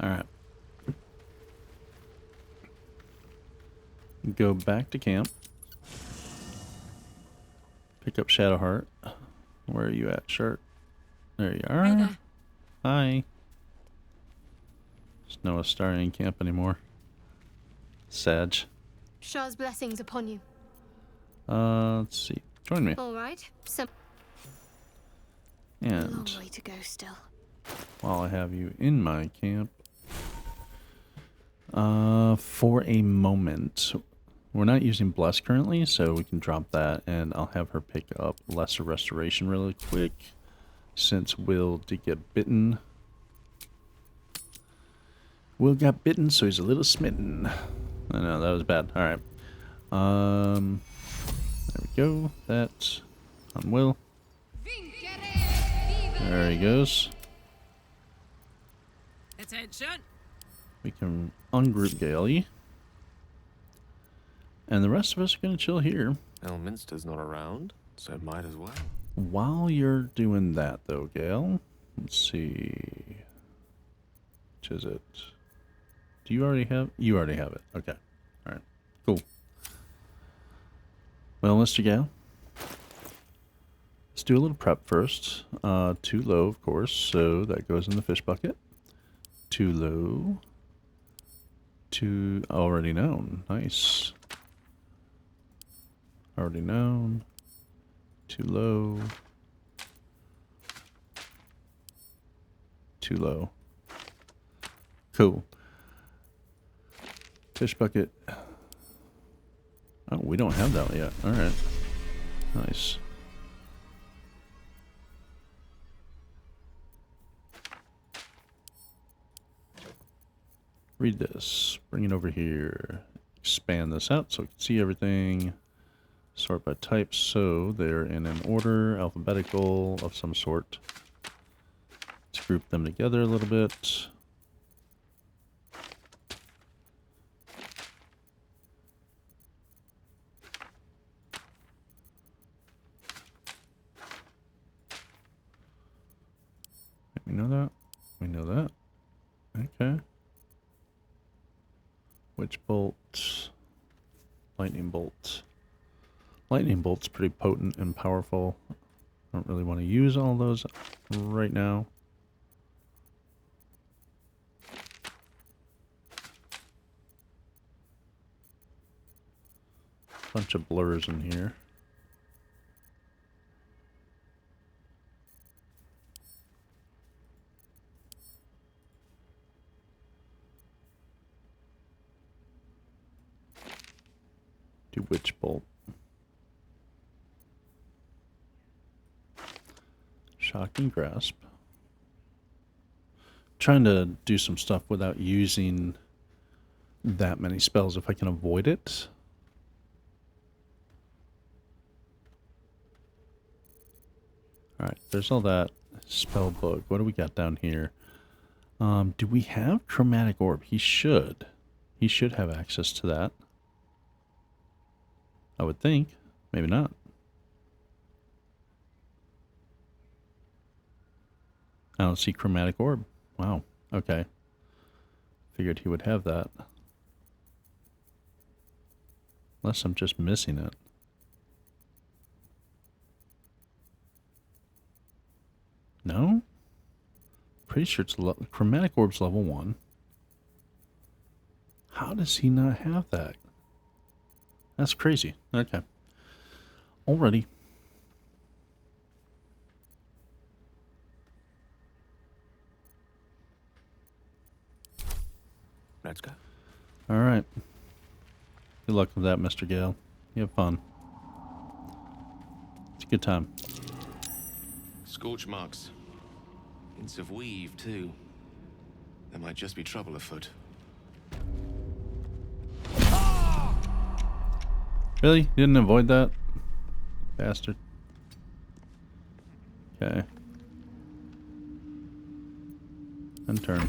Alright. Go back to camp. Pick up Shadowheart. Where are you at, Shirt? There you are. Hey there. Hi. Just no Astarion camp anymore. Sag. Shah's blessings upon you. Let's see. Join me. All right. Some And long way to go still. while I have you in my camp, for a moment, we're not using Bless currently, so we can drop that, and I'll have her pick up Lesser Restoration really quick, since Will did get bitten. Will got bitten, so he's a little smitten. I know, that was bad. Alright. There we go. That on Will. There he goes. Attention. We can ungroup Gale. And the rest of us are going to chill here. Elminster's not around, so might as well. While you're doing that, though, Gale, let's see. Which is it? Do you already have? You already have it. Okay. All right. Cool. Well, Mr. Gale, let's do a little prep first. Too low, of course, so that goes in the fish bucket. Too low. Too already known. Nice. Already known. Too low. Too low. Cool. Fish bucket. Oh, we don't have that yet. Alright. Nice. Read this. Bring it over here. Expand this out so we can see everything. Sort by type, so they're in an order, alphabetical of some sort. Let's group them together a little bit. We know that. We know that. Okay. Witch bolt. Lightning bolt. Lightning bolt's pretty potent and powerful. I don't really want to use all those right now. Bunch of blurs in here. Do witch bolt. Shocking grasp. Trying to do some stuff without using that many spells if I can avoid it. Alright, there's all that. Spell book. What do we got down here? Do we have Chromatic Orb? He should. He should have access to that. I would think. Maybe not. I don't see Chromatic Orb. Wow. Okay. Figured he would have that. Unless I'm just missing it. No? Pretty sure it's Chromatic Orb's level 1. How does he not have that? That's crazy. Okay. Alrighty. Let's go. Alright. Good luck with that, Mr. Gale. You have fun. It's a good time. Scorch marks. Hints of weave, too. There might just be trouble afoot. Really? You didn't avoid that? Bastard. Okay. And turn.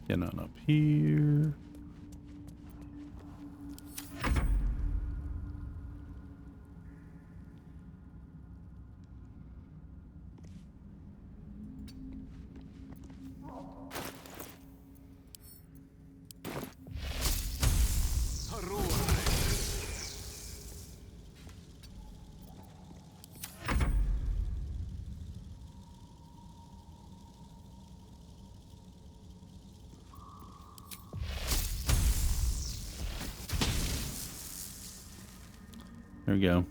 Get on up here. There we go.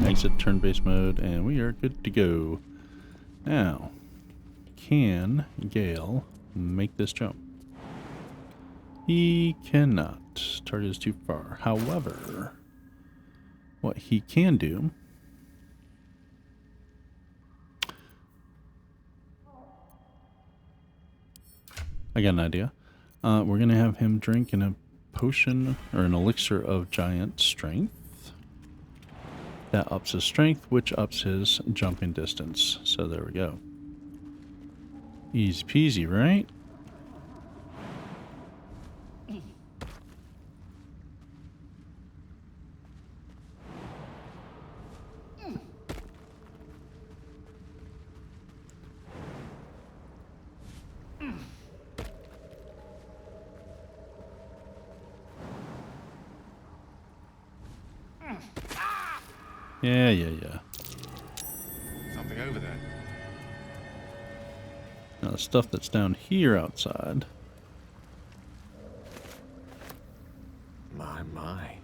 Exit turn-based mode, and we are good to go. Now, can Gale make this jump? He cannot. Target is too far. However, what he can do... I got an idea. We're going to have him drink in a potion, or an elixir of giant strength. That ups his strength, which ups his jumping distance. So there we go. Easy peasy, right? Yeah. Something over there. Now the stuff that's down here outside. My.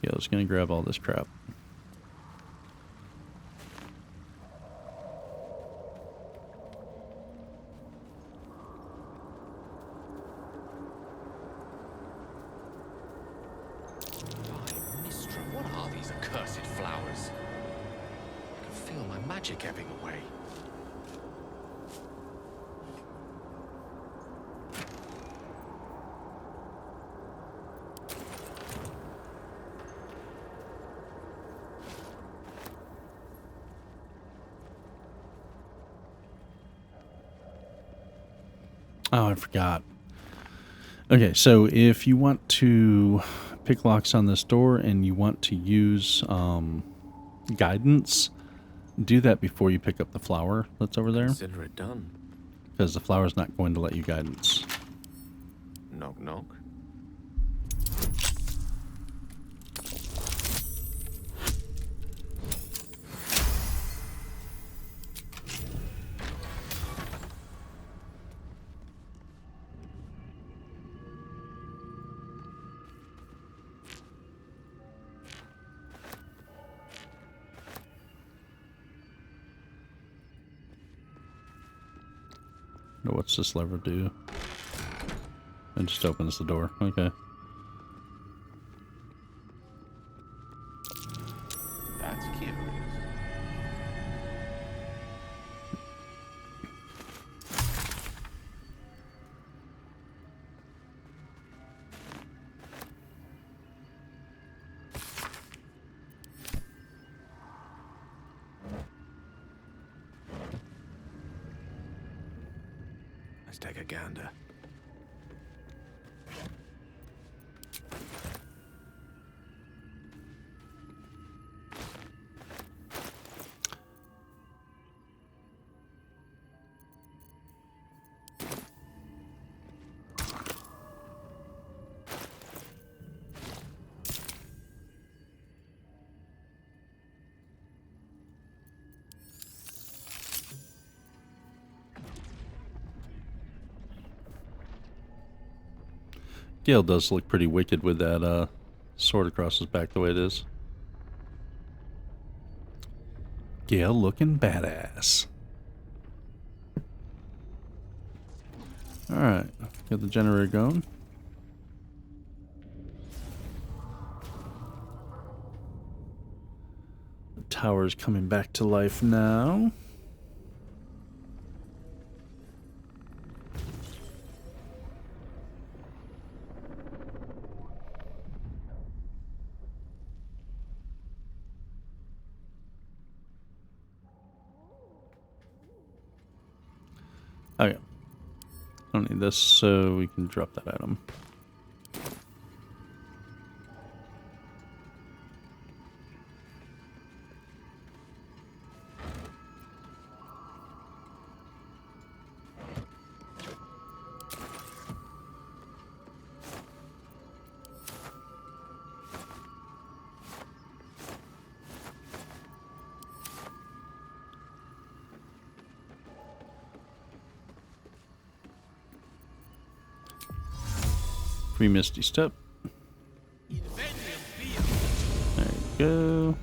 Yeah, I was gonna grab all this crap. Ebbing away. Oh, I forgot. Okay, so if you want to pick locks on this door and you want to use guidance, do that before you pick up the flower that's over there. Consider it done. Because the flower's not going to let you guidance. Knock, knock. What's this lever do? It just opens the door. Okay. That's curious. Let's take a gander. Gale does look pretty wicked with that sword across his back the way it is. Gale looking badass. Alright, got the generator going. The tower's coming back to life now. Oh yeah. I don't need this, so we can drop that item. Free Misty Step. There you go.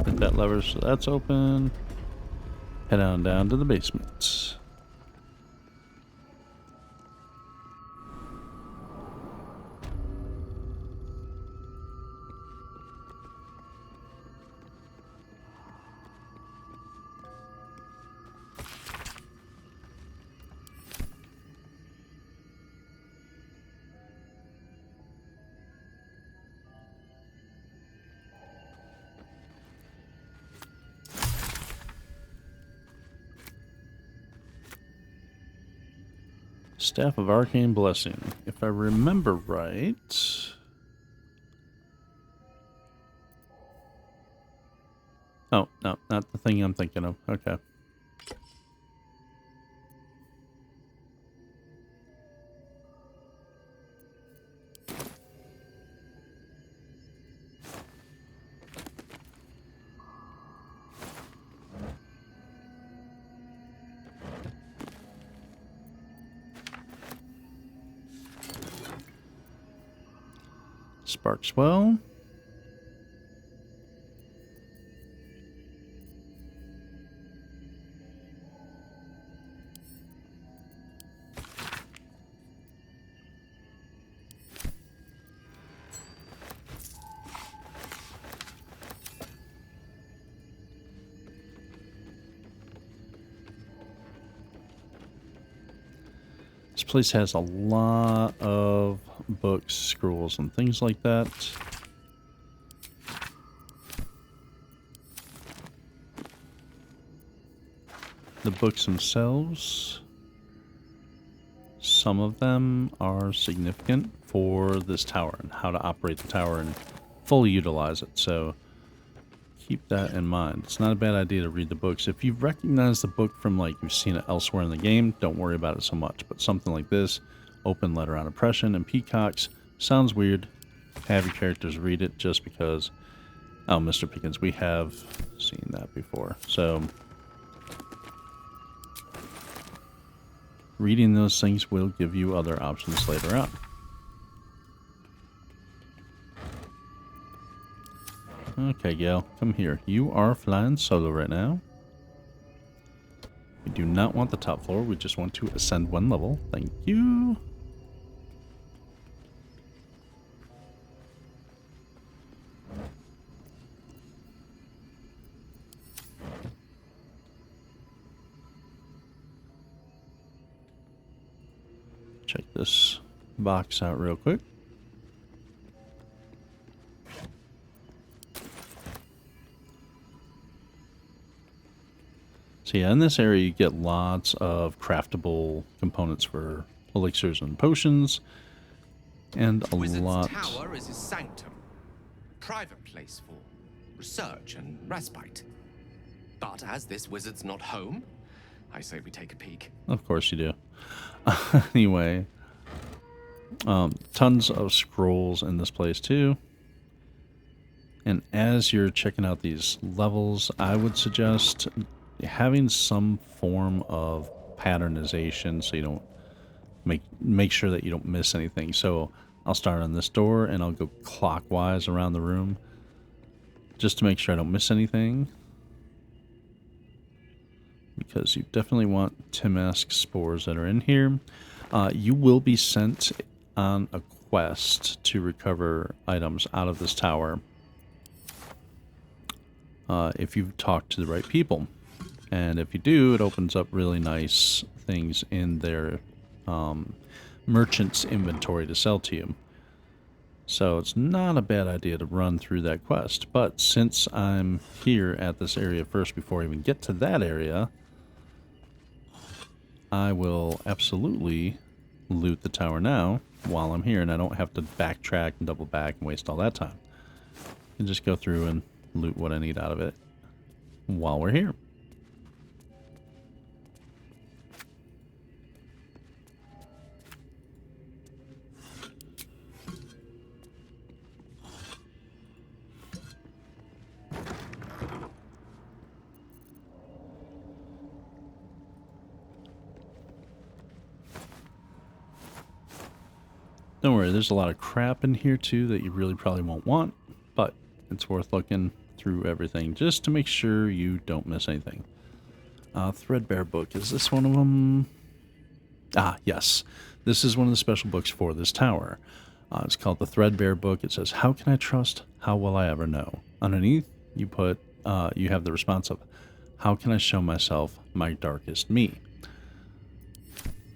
Hit that lever so that's open. Head on down to the basement. Staff of Arcane Blessing. If I remember right... Oh, no, not the thing I'm thinking of. Okay. Sparks well. This place has a lot of books, scrolls, and things like that. The books themselves, some of them are significant for this tower and how to operate the tower and fully utilize it. So keep that in mind. It's not a bad idea to read the books. If you recognize the book from like you've seen it elsewhere in the game, don't worry about it so much. But something like this, Open Letter on Oppression and Peacocks, sounds weird. Have your characters read it just because, oh, Mr. Pickens, we have seen that before. So reading those things will give you other options later on. Okay, Gale, come here. You are flying solo right now. We do not want the top floor. We just want to ascend one level. Thank you. Check this box out real quick. So yeah, in this area you get lots of craftable components for elixirs and potions, and a lot. Wizard's Tower is his sanctum, private place for research and respite. But as this wizard's not home, I say we take a peek. Of course you do. Anyway, tons of scrolls in this place too. And as you're checking out these levels, I would suggest having some form of patternization so you don't make sure that you don't miss anything. So I'll start on this door and I'll go clockwise around the room just to make sure I don't miss anything, because you definitely want Timask spores that are in here. You will be sent on a quest to recover items out of this tower if you talk to the right people. And if you do, it opens up really nice things in their merchant's inventory to sell to you. So it's not a bad idea to run through that quest. But since I'm here at this area first before I even get to that area, I will absolutely loot the tower now while I'm here, and I don't have to backtrack and double back and waste all that time. I can just go through and loot what I need out of it while we're here. Don't worry, there's a lot of crap in here too that you really probably won't want, but it's worth looking through everything just to make sure you don't miss anything. Threadbare book, is this one of them? Ah, yes. This is one of the special books for this tower. It's called the Threadbare book. It says, "How can I trust? How will I ever know?" Underneath, you put, you have the response of, "How can I show myself my darkest me?"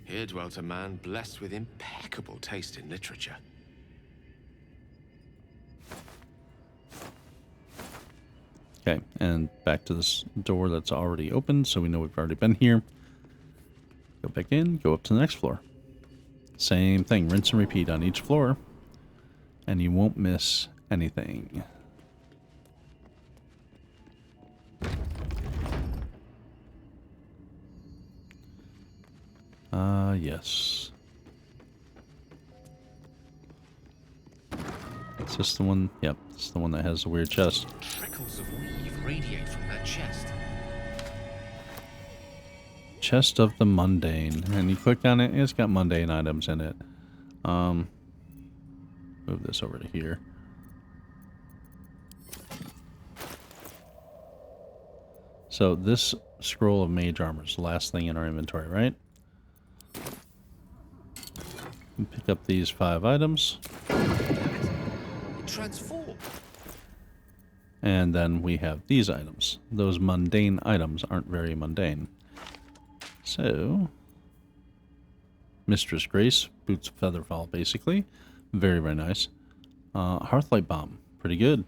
Here dwelt a man blessed with impeccable taste in literature. Okay, and back to this door that's already open, so we know we've already been here. Go back in, go up to the next floor. Same thing, rinse and repeat on each floor, and you won't miss anything. Yes. Is this the one? Yep, this is the one that has the weird chest. Trickles of weave radiate from that chest. Chest of the Mundane. And you click on it, it's got mundane items in it. Move this over to here. So this scroll of mage armor is the last thing in our inventory, right? And pick up these 5 items. It transformed. And then we have these items. Those mundane items aren't very mundane. So, Mistress Grace, Boots of Featherfall, basically. Very, very nice. Hearthlight Bomb, pretty good.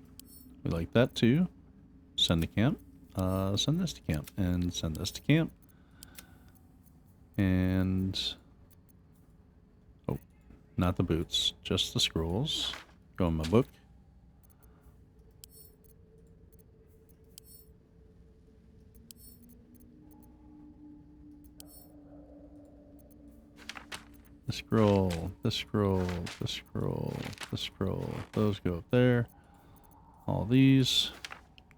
We like that too. Send to camp. Send this to camp. And send this to camp. And... oh, not the boots, just the scrolls. Go in my book. The scroll, the scroll, the scroll, the scroll. Those go up there. All these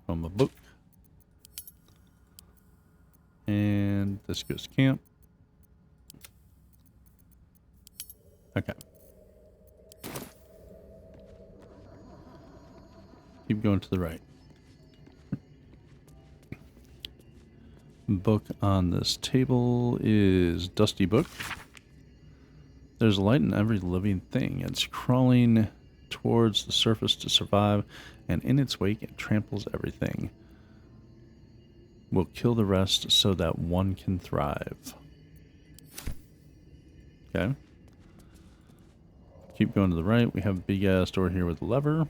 from a book. And this goes to camp. Okay. Keep going to the right. Book on this table is Dusty Book. There's light in every living thing. It's crawling towards the surface to survive, and in its wake it tramples everything. We'll kill the rest so that one can thrive. Okay. Keep going to the right. We have a big ass door here with a lever.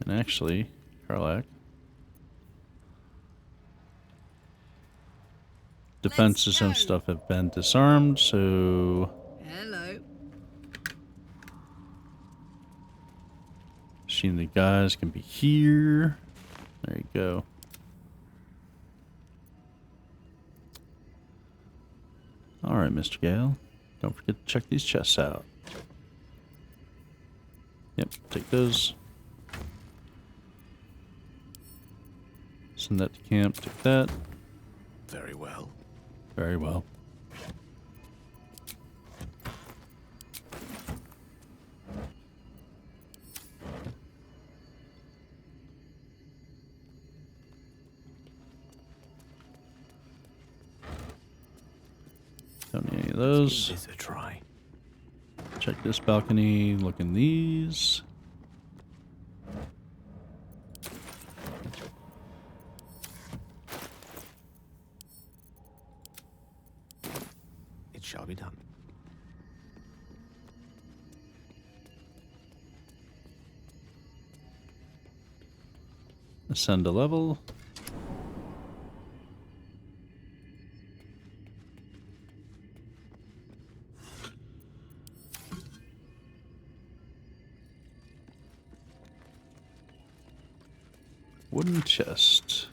And actually, Karlak, defenses and stuff have been disarmed, so... Hello. She and the guys can be here. There you go. Alright, Mr. Gale. Don't forget to check these chests out. Yep, take those. Send that to camp, take that. Very well. Very well. Don't need any of those. Give this a try. Check this balcony. Look in these. It shall be done. Ascend a level. Wooden chest.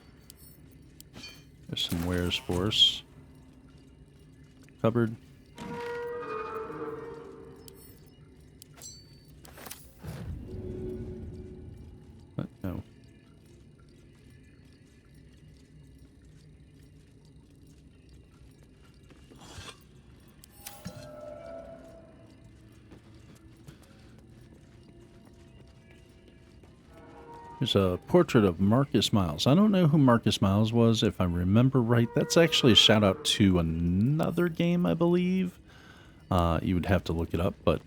There's some wares for us. Cupboard. What? No. There's a portrait of Marcus Miles. I don't know who Marcus Miles was, if I remember right. That's actually a shout out to another game, I believe. You would have to look it up, but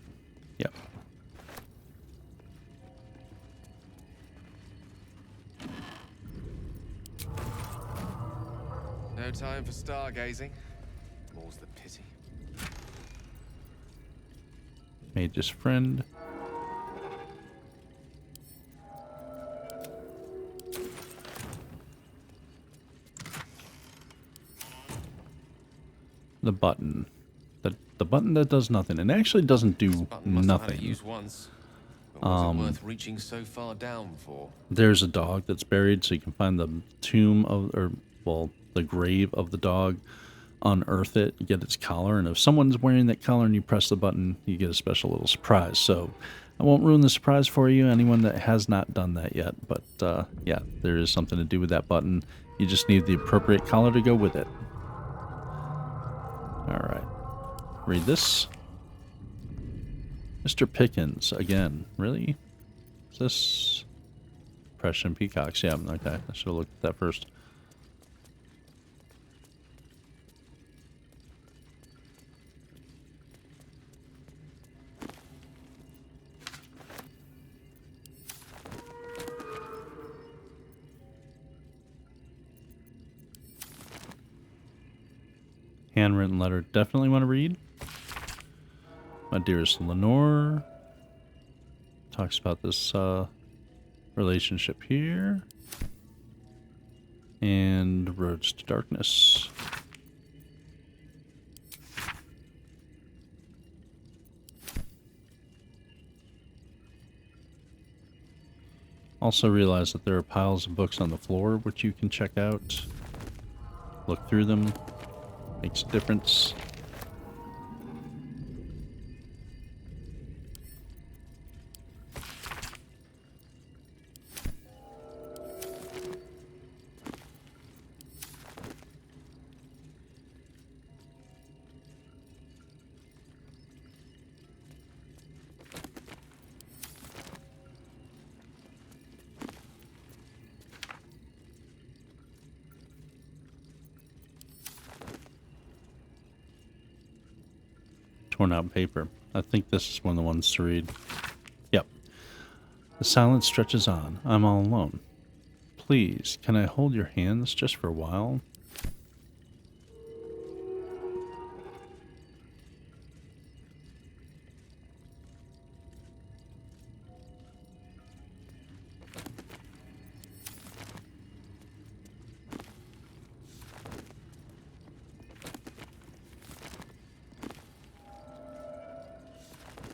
yeah. No time for stargazing. More's the pity. Mage's friend. The button. The button that does nothing. It actually doesn't do nothing. Use once, but was it worth reaching so far down for? There's a dog that's buried, so you can find the tomb of, or well, the grave of the dog, unearth it, you get its collar, and if someone's wearing that collar and you press the button, you get a special little surprise. So I won't ruin the surprise for you, anyone that has not done that yet, but yeah, there is something to do with that button. You just need the appropriate collar to go with it. Alright. Read this. Mr. Pickens, again. Really? Is this... Depression Peacocks? Yeah, okay. I should have looked at that first. Handwritten letter. Definitely want to read. My dearest Lenore. Talks about this relationship here. And Roads to Darkness. Also realize that there are piles of books on the floor which you can check out. Look through them. Makes a difference. Torn out paper. I think this is one of the ones to read. Yep. The silence stretches on. I'm all alone. Please, can I hold your hands just for a while?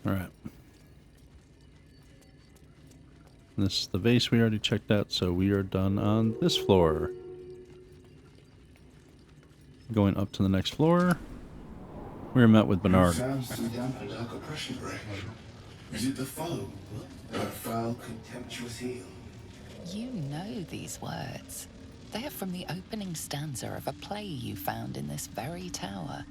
Alright. This is the vase we already checked out, so we are done on this floor. Going up to the next floor, we are met with Bernard. Sounds to dampen dark oppression, Ray. Is it the foe? That foul, contemptuous heel? You know these words. They are from the opening stanza of a play you found in this very tower.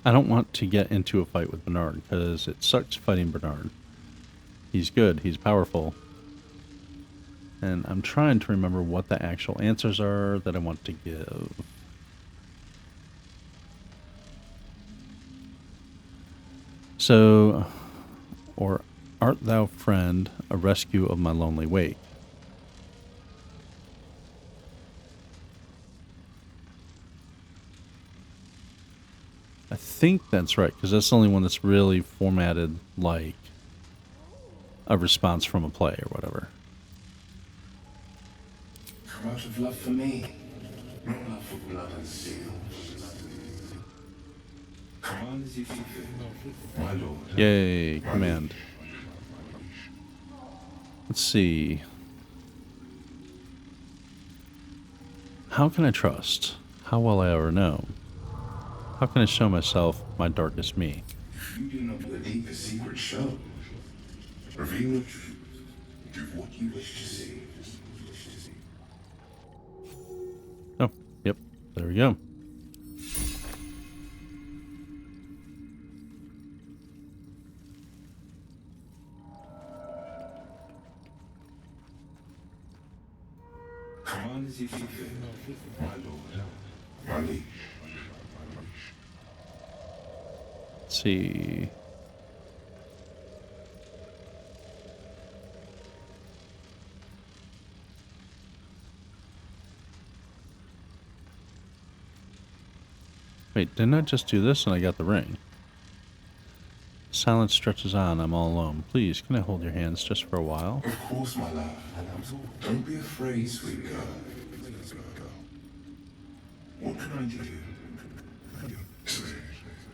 I don't want to get into a fight with Bernard, because it sucks fighting Bernard. He's good, he's powerful. And I'm trying to remember what the actual answers are that I want to give. So, or art thou friend, a rescue of my lonely wake? I I think that's right, because that's the only one that's really formatted like a response from a play or whatever. Come out of love for me, not love for blood and steel. Command as you see fit, my lord. Yay, command. Let's see. How can I trust? How will I ever know? How can I show myself my darkest me? If you do not the deepest secret show, reveal the truth, give what you wish to see. Oh, yep, there we go. Command as you see fit, my lord, my liege. Let's see. Wait, didn't I just do this and I got the ring? Silence stretches on, I'm all alone. Please, can I hold your hands just for a while? Of course, my love. Don't be afraid, sweet girl. What can I do?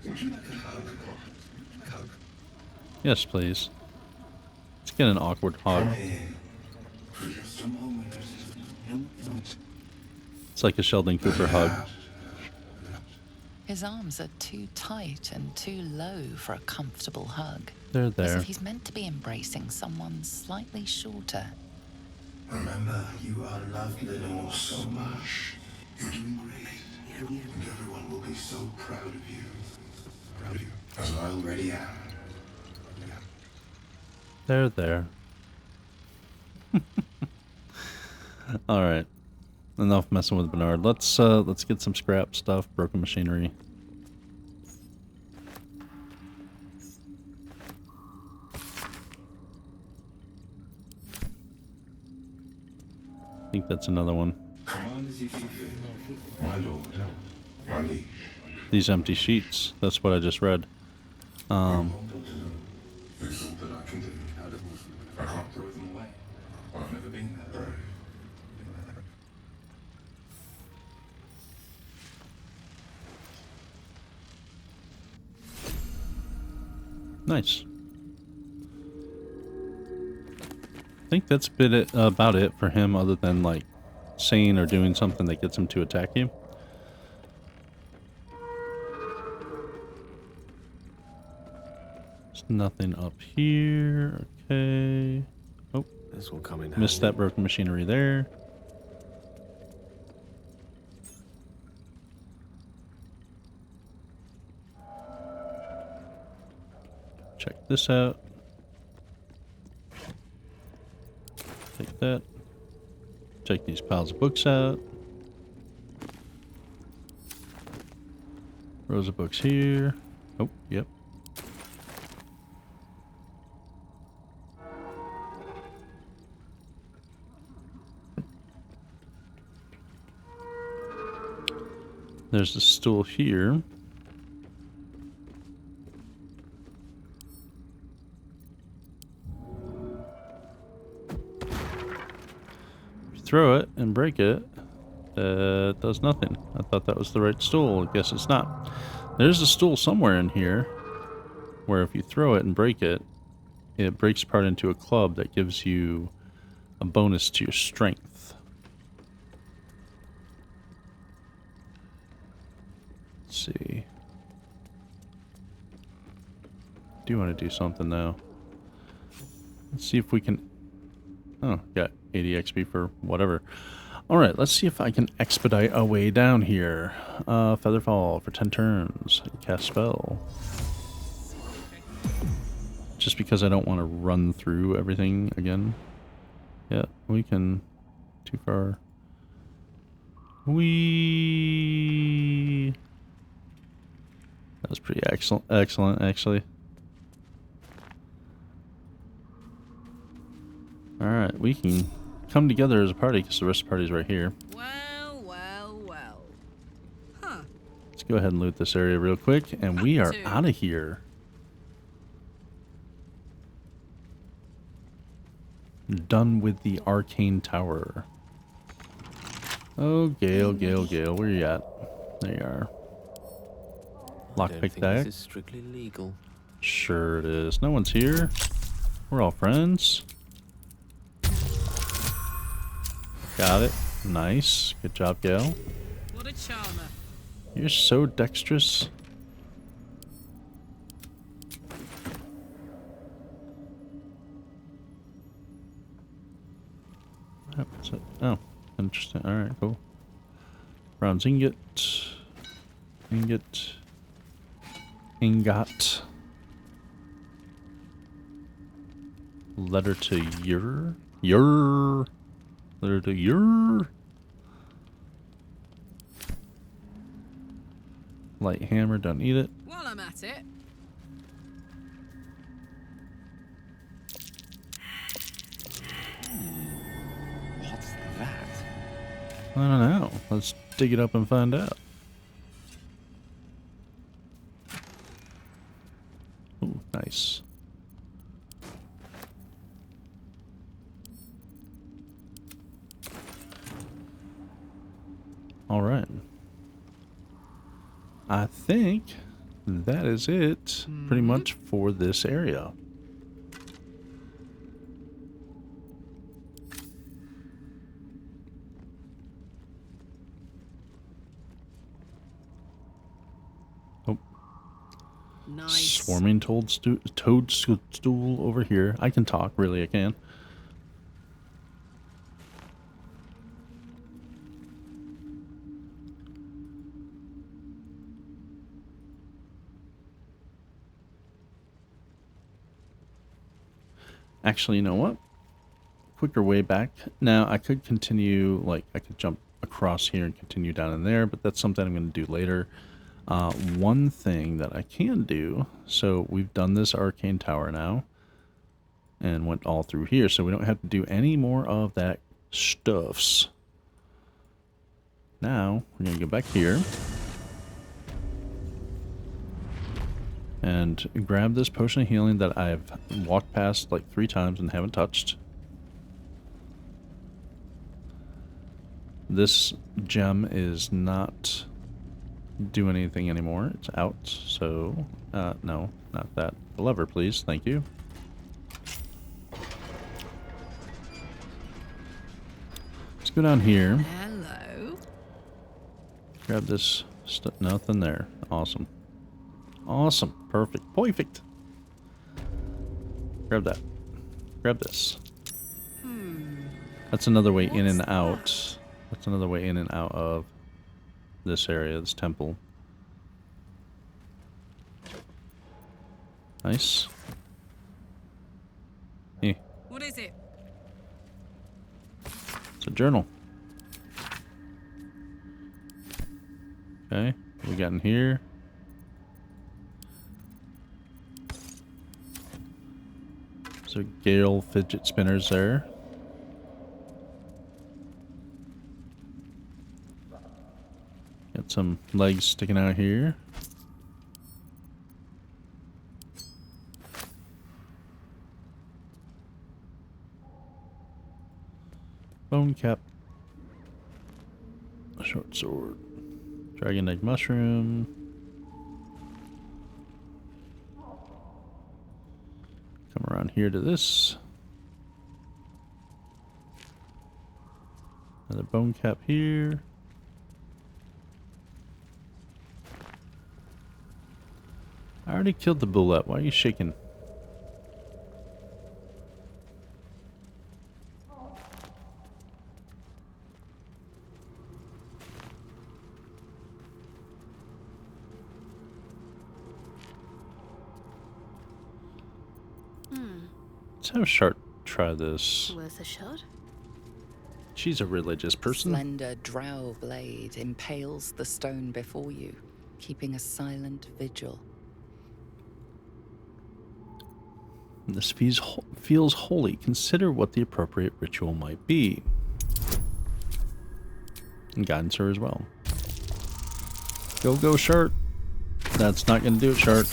Would you like a hug? Yes, please. Let's get an awkward hug. Come here. For just a moment. It's like a Sheldon Cooper hug. His arms are too tight and too low for a comfortable hug. They're As there. if he's meant to be embracing someone slightly shorter. Remember, you are loved, Lenore, so much. You're doing great. And everyone will be so proud of you. As I already am. They're there. All right. Enough messing with Bernard. Let's get some scrap stuff, broken machinery. I think that's another one. Command as you see fit, my lord, my liege. These empty sheets. That's what I just read. It's all that I can do. I can't throw them away. I've never been that brave. Nice. I think that's about it for him, other than like saying or doing something that gets him to attack you. There's nothing up here. Okay. Oh, this will come in. Missed that broken machinery there. Check this out. Take that. Check these piles of books out. Rows of books here. Oh, yep. There's a stool here. Throw it and break it, does nothing. I thought that was the right stool. I guess it's not. There's a stool somewhere in here where if you throw it and break it, it breaks apart into a club that gives you a bonus to your strength. Let's see. Do you want to do something now? Let's see if we can... Oh, got 80 XP for whatever. Alright, let's see if I can expedite our way down here. Featherfall for 10 turns. Cast spell. Just because I don't want to run through everything again. Yeah, we can... Too far. That was pretty excellent, actually. Alright, we can come together as a party because the rest of the party's right here. Well, well, well. Huh. Let's go ahead and loot this area real quick, and we are out of here. Done with the Arcane Tower. Oh, Gale, Gale, Gale, where you at? There you are. Lockpick deck. This is strictly legal. Sure it is. No one's here. We're all friends. Got it. Nice. Good job, Gale. What a charmer. You're so dexterous. What happens? Oh, interesting. Alright, cool. Bronze ingot. Ingot. Ingot. Letter to your. Letter to your. Light hammer, don't need it. While I'm at it. What's that? I don't know. Let's dig it up and find out. Ooh, nice. All right. I think that is it pretty much for this area. Oh. Nice. Swarming toadstool over here. I can talk, really, I can. Actually, you know what? Quicker way back. Now, I could continue, like, I could jump across here and continue down in there, but that's something I'm going to do later. One thing that I can do, so we've done this Arcane Tower now, and went all through here, so we don't have to do any more of that stuffs. Now, we're going to go back here. And grab this potion of healing that I've walked past like 3 times and haven't touched. This gem is not doing anything anymore. It's out. So, no, not that. The lever, please. Thank you. Let's go down here. Hello. Grab this. Nothing there. Awesome. Awesome. Perfect. Perfect. Grab that. Grab this. That's another way in and out. That's another way in and out of this area, this temple. Nice. Hey. What is it? It's a journal. Okay. What we got in here? So Gale fidget spinners there. Got some legs sticking out here. Bone cap. Short sword. Dragon egg mushroom. Come around here to this. Another bone cap here. I already killed the bulette. Why are you shaking? Let's have Shart try this. Worth a shot? She's a religious person. Slender drow blade impales the stone before you, keeping a silent vigil. This feels holy. Consider what the appropriate ritual might be. And guidance her as well. Go, Shart. That's not going to do it, Shart.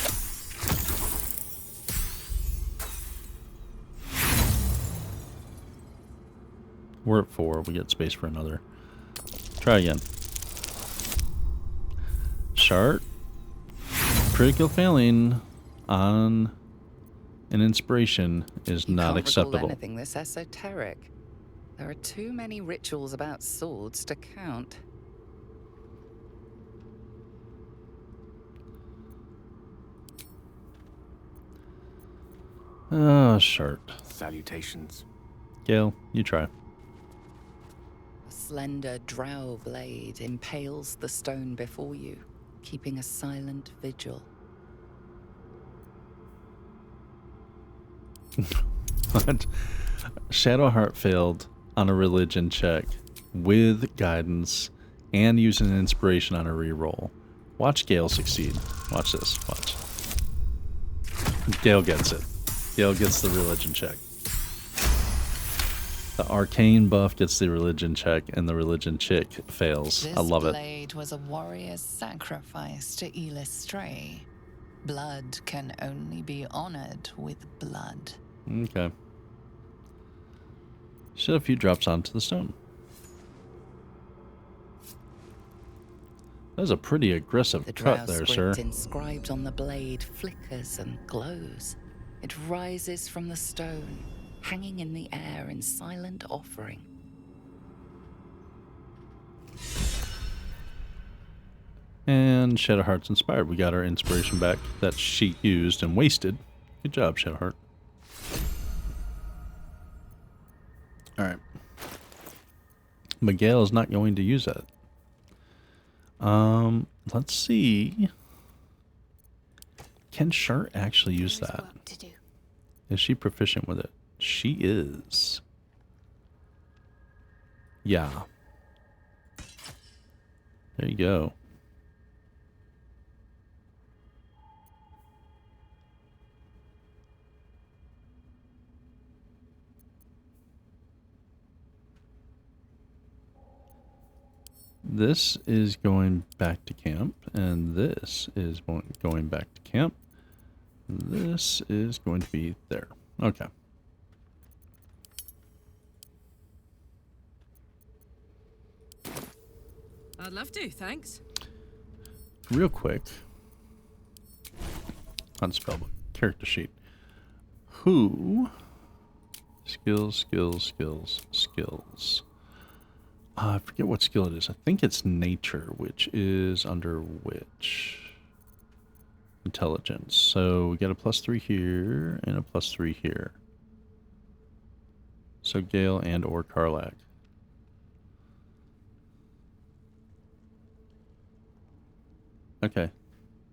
We're at 4. We get space for another. Try again. Shart. Critical failing on an inspiration is not acceptable. Can't recall anything this esoteric. There are too many rituals about swords to count. Oh, Shart. Salutations. Gale, you try. A slender drow blade impales the stone before you, keeping a silent vigil. What? Shadowheart failed on a religion check with guidance and using an inspiration on a reroll. Watch Gale succeed. Watch this. Watch. Gale gets it. Gale gets the religion check. The arcane buff gets the religion check, and the religion check fails. I love it. This blade was a warrior's sacrifice to Illustray. Blood can only be honored with blood. Okay. Shed a few drops onto the stone. That was a pretty aggressive cut there, sir. The drow inscribed on the blade flickers and glows. It rises from the stone, hanging in the air in silent offering. And Shadowheart's inspired. We got our inspiration back that she used and wasted. Good job, Shadowheart. Alright. Miguel is not going to use that. Let's see. Can Shart actually use that? Is she proficient with it? She is. Yeah. There you go. This is going back to camp, and this is going back to camp. This is going to be there. Okay. I'd love to, thanks. Real quick. On spellbook. Character sheet. Who? Skills. I forget what skill it is. I think it's nature, which is under which? Intelligence. So we got a +3 here and a +3 here. So Gale and or Karlak. Okay.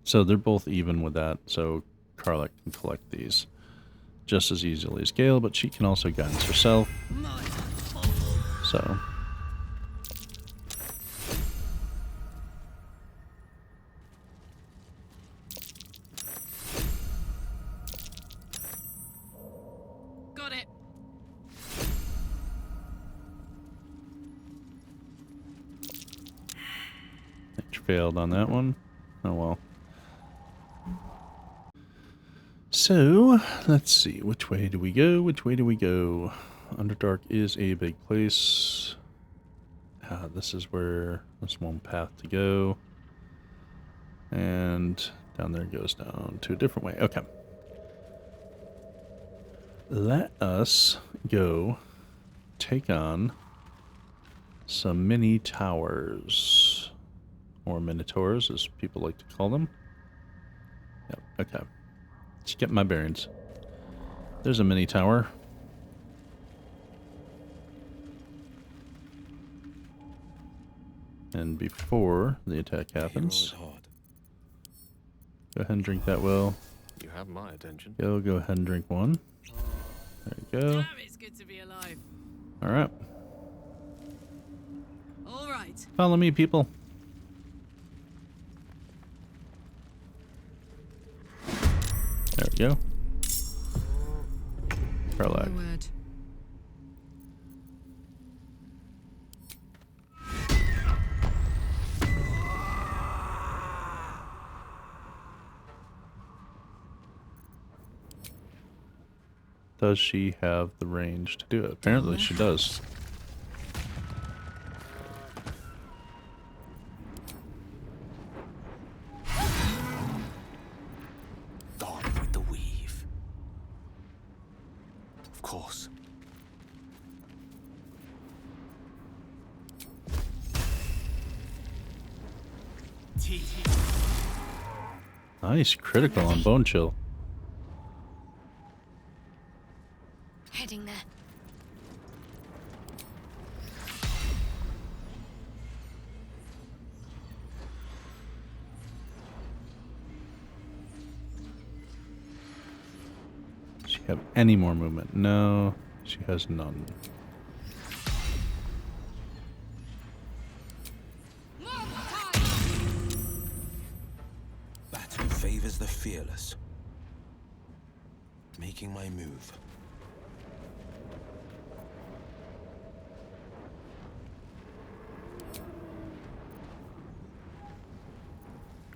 So they're both even with that, so Karlak can collect these just as easily as Gale, but she can also guidance herself. So got it. nature failed on that one. Oh well. So, let's see. Which way do we go? Underdark is a big place. This is where there's one path to go. And down there goes down to a different way. Okay. Let us go take on some mini towers. Or Minotaurs, as people like to call them. Yep, okay. Just get my bearings. There's a mini tower. And before the attack happens, go ahead and drink that well. You have my attention. Go ahead and drink one. There you go. Damn, it's good to be alive. Alright. All right. Follow me, people. There we go. Karlak. does she have the range to do it? Apparently she does. Gone with the weave. Of course. Nice critical on Bone Chill. Heading there. Does she have any more movement? No, she has none. Battle favors the fearless. Making my move.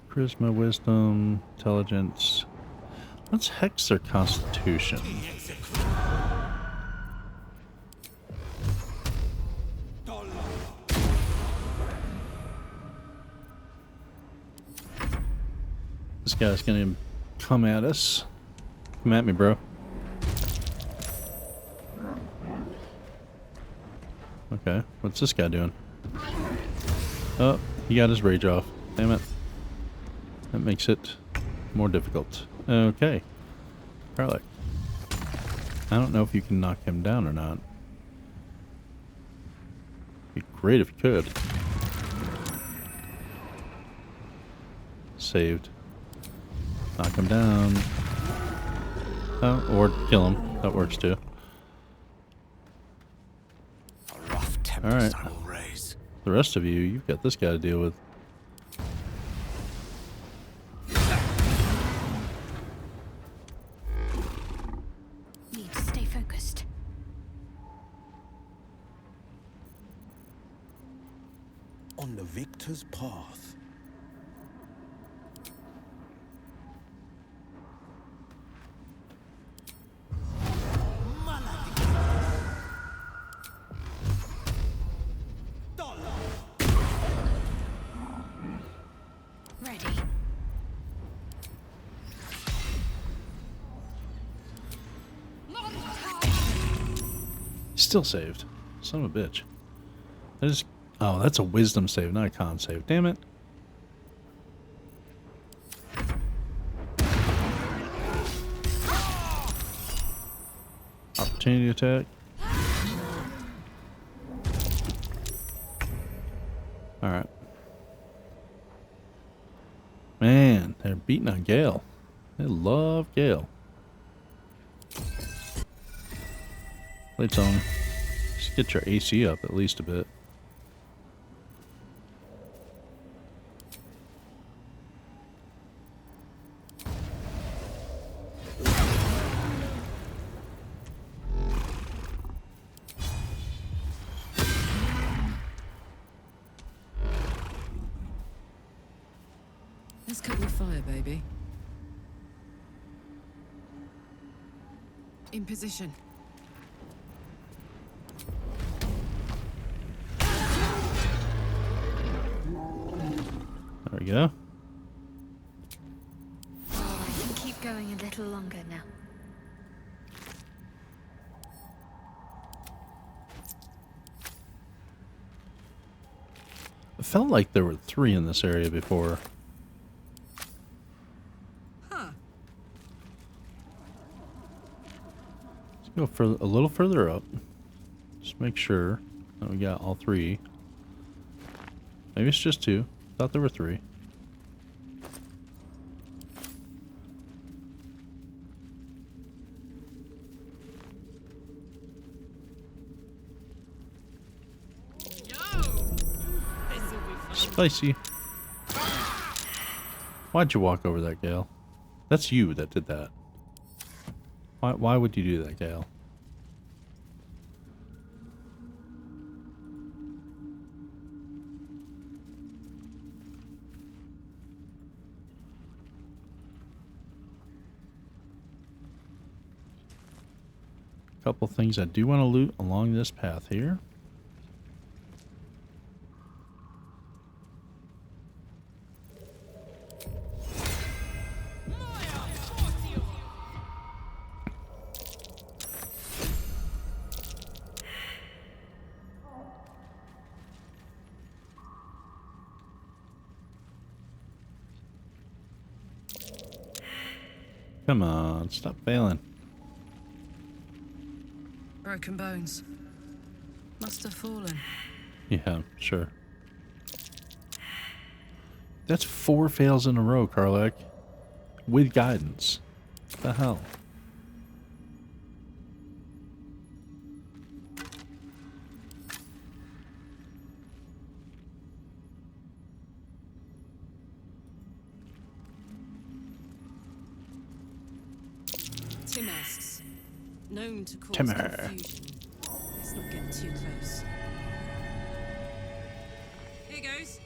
Charisma, wisdom, intelligence. Let's hex their constitution. This guy's gonna come at us. Come at me, bro. Okay, what's this guy doing? Oh, he got his rage off. Damn it. That makes it more difficult. Okay. Garlic. I don't know if you can knock him down or not. Be great if you could. Saved. Knock him down. Oh, or kill him. That works too. Alright. The rest of you, you've got this guy to deal with. Need to stay focused. On the victor's path. Ready. Still saved. Son of a bitch. That is. Oh, that's a wisdom save, not a con save. Damn it. Opportunity attack. Alright. Man, they're beating on Gale. They love Gale. Plates on. Just get your AC up at least a bit. Let's cover fire, baby. In position. There we go. Oh, I can keep going a little longer now. It felt like there were 3 in this area before. Go for a little further up. Just make sure that we got all 3. Maybe it's just 2. Thought there were 3. Spicy. Why'd you walk over that, Gale? That's you that did that. Why would you do that, Gale? A couple things I do want to loot along this path here. Come on, stop failing. Broken bones. Must have fallen. Yeah, sure. That's 4 fails in a row, Karlak. With guidance. What the hell? Timasks. Known to cause Timmer. confusion. Let's not get too close. Here goes.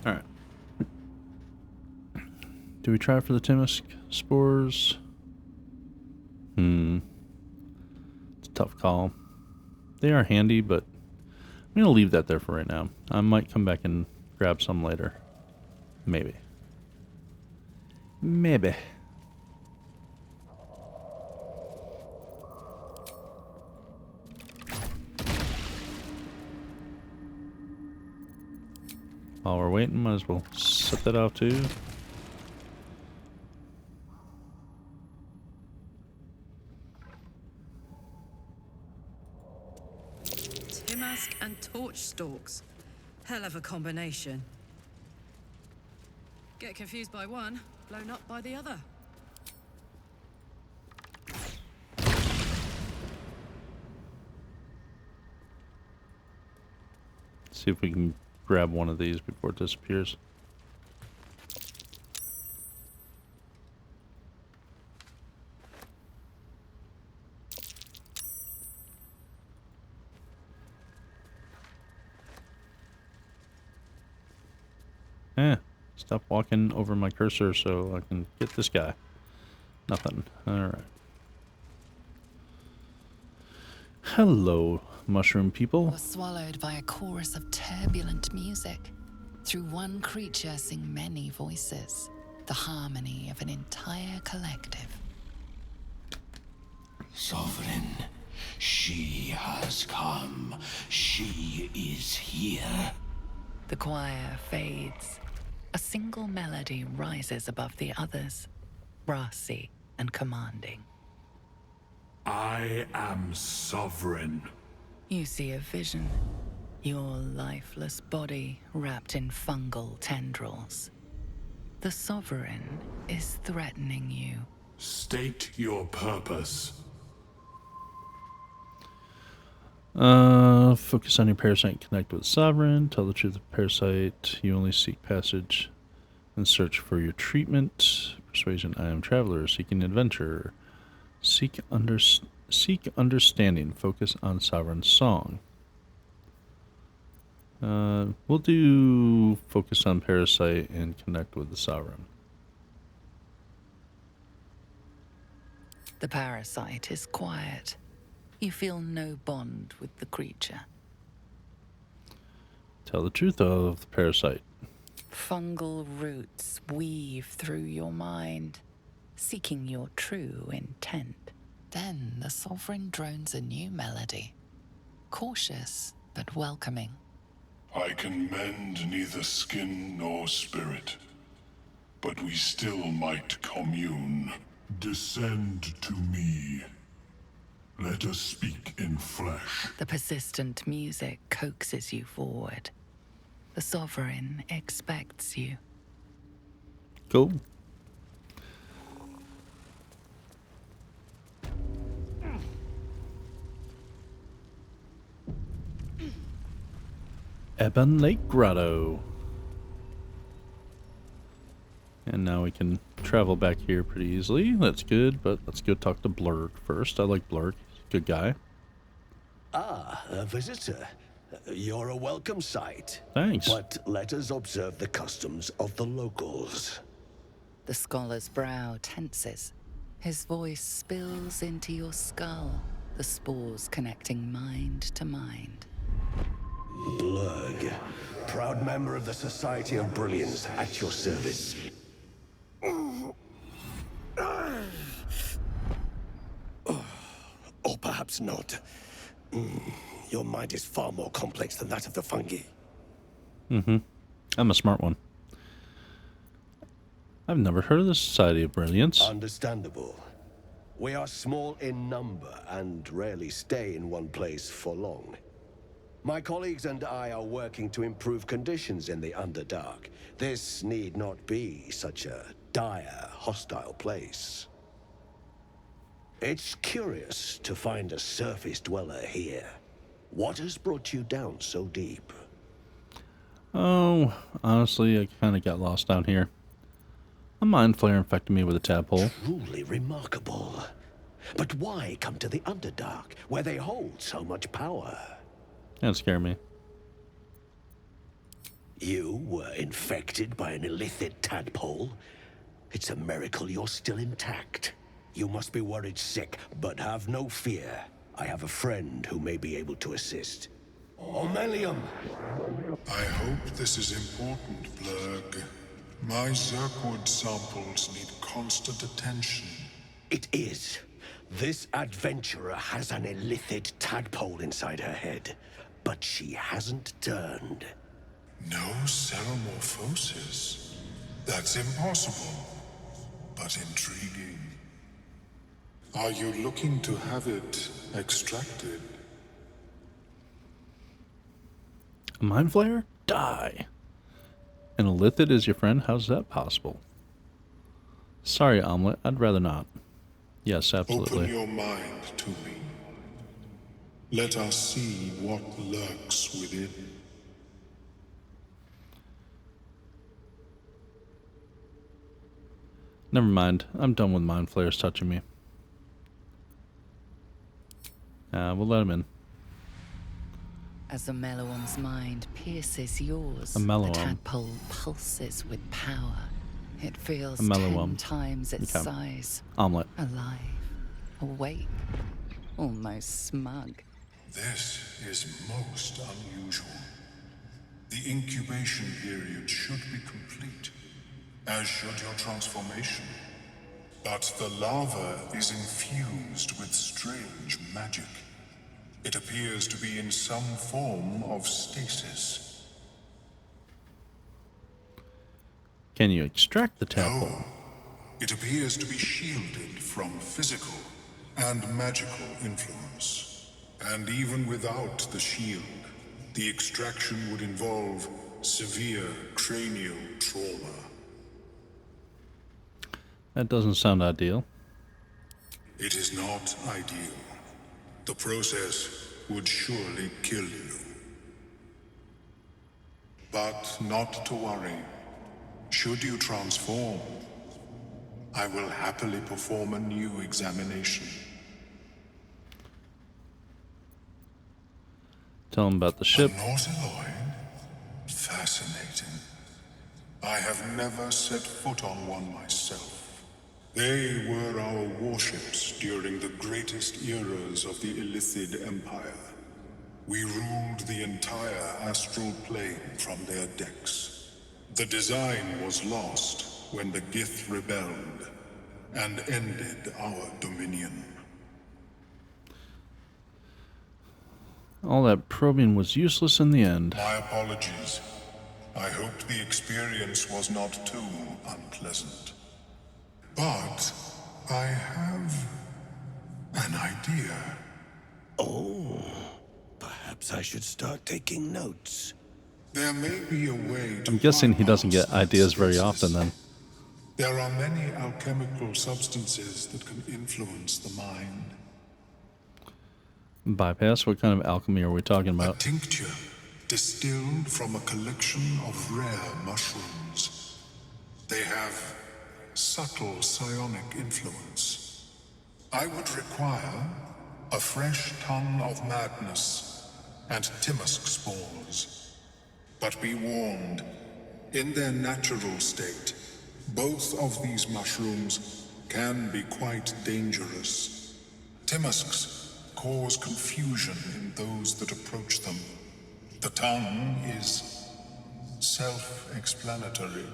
Alright. Do we try for the Timisk spores? It's a tough call. They are handy, but I'm going to leave that there for right now. I might come back and grab some later. Maybe. Maybe. While we're waiting, might as well set that off too. Timask and torch stalks. Hell of a combination. Get confused by one, blown up by the other. See if we can grab one of these before it disappears. Stop walking over my cursor so I can get this guy. Nothing. Alright. Hello, mushroom people. Were swallowed by a chorus of turbulent music. Through one creature sing many voices. The harmony of an entire collective. Sovereign, she has come. She is here. The choir fades. A single melody rises above the others, brassy and commanding. I am sovereign. You see a vision. Your lifeless body wrapped in fungal tendrils. The Sovereign is threatening you. State your purpose. Focus on your parasite, connect with Sovereign. Tell the truth of parasite. You only seek passage and search for your treatment. Persuasion, I am traveler, seeking adventure. Seek understanding. Focus on Sovereign song. We'll do focus on parasite and connect with the Sovereign. The parasite is quiet. You feel no bond with the creature. Tell the truth of the parasite. Fungal roots weave through your mind, seeking your true intent. Then the Sovereign drones a new melody. Cautious, but welcoming. I can mend neither skin nor spirit, but we still might commune. Descend to me. Let us speak in flesh. The persistent music coaxes you forward. The Sovereign expects you. Cool. Ebon Lake Grotto. And now we can travel back here pretty easily. That's good, but let's go talk to Blurg first. I like Blurg. Good guy. Ah, a visitor. You're a welcome sight. Thanks. But let us observe the customs of the locals. The scholar's brow tenses. His voice spills into your skull, the spores connecting mind to mind. Blurg, proud member of the Society of Brilliance, at your service. Or perhaps not. Your mind is far more complex than that of the fungi. Mm-hmm. I'm a smart one. I've never heard of the Society of Brilliance. Understandable. We are small in number and rarely stay in one place for long. My colleagues and I are working to improve conditions in the Underdark. This need not be such a dire, hostile place. It's curious to find a surface dweller here. What has brought you down so deep? Oh, honestly, I kind of got lost down here. A mind flare infected me with a tadpole. Truly remarkable. But why come to the Underdark, where they hold so much power? That scared me. You were infected by an illithid tadpole? It's a miracle you're still intact. You must be worried sick, but have no fear. I have a friend who may be able to assist. Omelium! I hope this is important, Blurg. My Zerkwood samples need constant attention. It is. This adventurer has an illithid tadpole inside her head, but she hasn't turned. No ceromorphosis? That's impossible, but intriguing. Are you looking to have it extracted? A mind flare? Die. And a lithid is your friend? How's that possible? Sorry, Omelet. I'd rather not. Yes, absolutely. Open your mind to me. Let us see what lurks within. Never mind. I'm done with mind flares touching me. We'll let him in. As the Mellowum's mind pierces yours, A the Mellowum. tadpole pulses with power. It feels A Mellowum. 10 times its Okay. size. Omelet. Alive, awake, almost smug. This is most unusual. The incubation period should be complete, as should your transformation. But the larva is infused with strange magic. It appears to be in some form of stasis. Can you extract the tadpole? No. It appears to be shielded from physical and magical influence. And even without the shield, the extraction would involve severe cranial trauma. That doesn't sound ideal. It is not ideal. The process would surely kill you. But not to worry. Should you transform, I will happily perform a new examination. Tell him about the ship. A Nautiloid? Fascinating. I have never set foot on one myself. They were our warships during the greatest eras of the Illithid Empire. We ruled the entire astral plane from their decks. The design was lost when the Gith rebelled and ended our dominion. All that probing was useless in the end. My apologies. I hoped the experience was not too unpleasant. But I have an idea. Oh, perhaps I should start taking notes. There may be a way to I'm guessing he doesn't get ideas very often then. There are many alchemical substances that can influence the mind. Bypass? What kind of alchemy are we talking A about? tincture distilled from a collection of rare mushrooms. They have subtle psionic influence. I would require a fresh ton of madness and Timusk spores. But be warned, in their natural state, both of these mushrooms can be quite dangerous. Timusks cause confusion in those that approach them. The tongue is self-explanatory.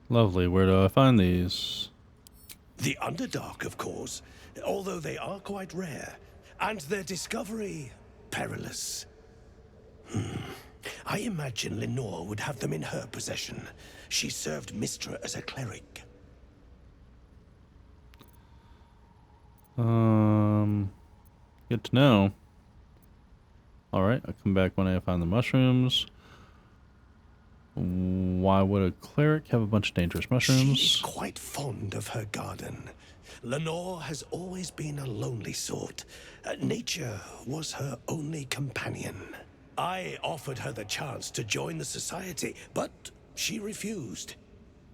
Lovely. Where do I find these? The Underdark, of course, although they are quite rare, and their discovery perilous. I imagine Lenore would have them in her possession. She served Mistra as a cleric. Good to know. Alright, I'll come back when I find the mushrooms. Why would a cleric have a bunch of dangerous mushrooms? She is quite fond of her garden. Lenore has always been a lonely sort. Nature was her only companion. I offered her the chance to join the society, but she refused.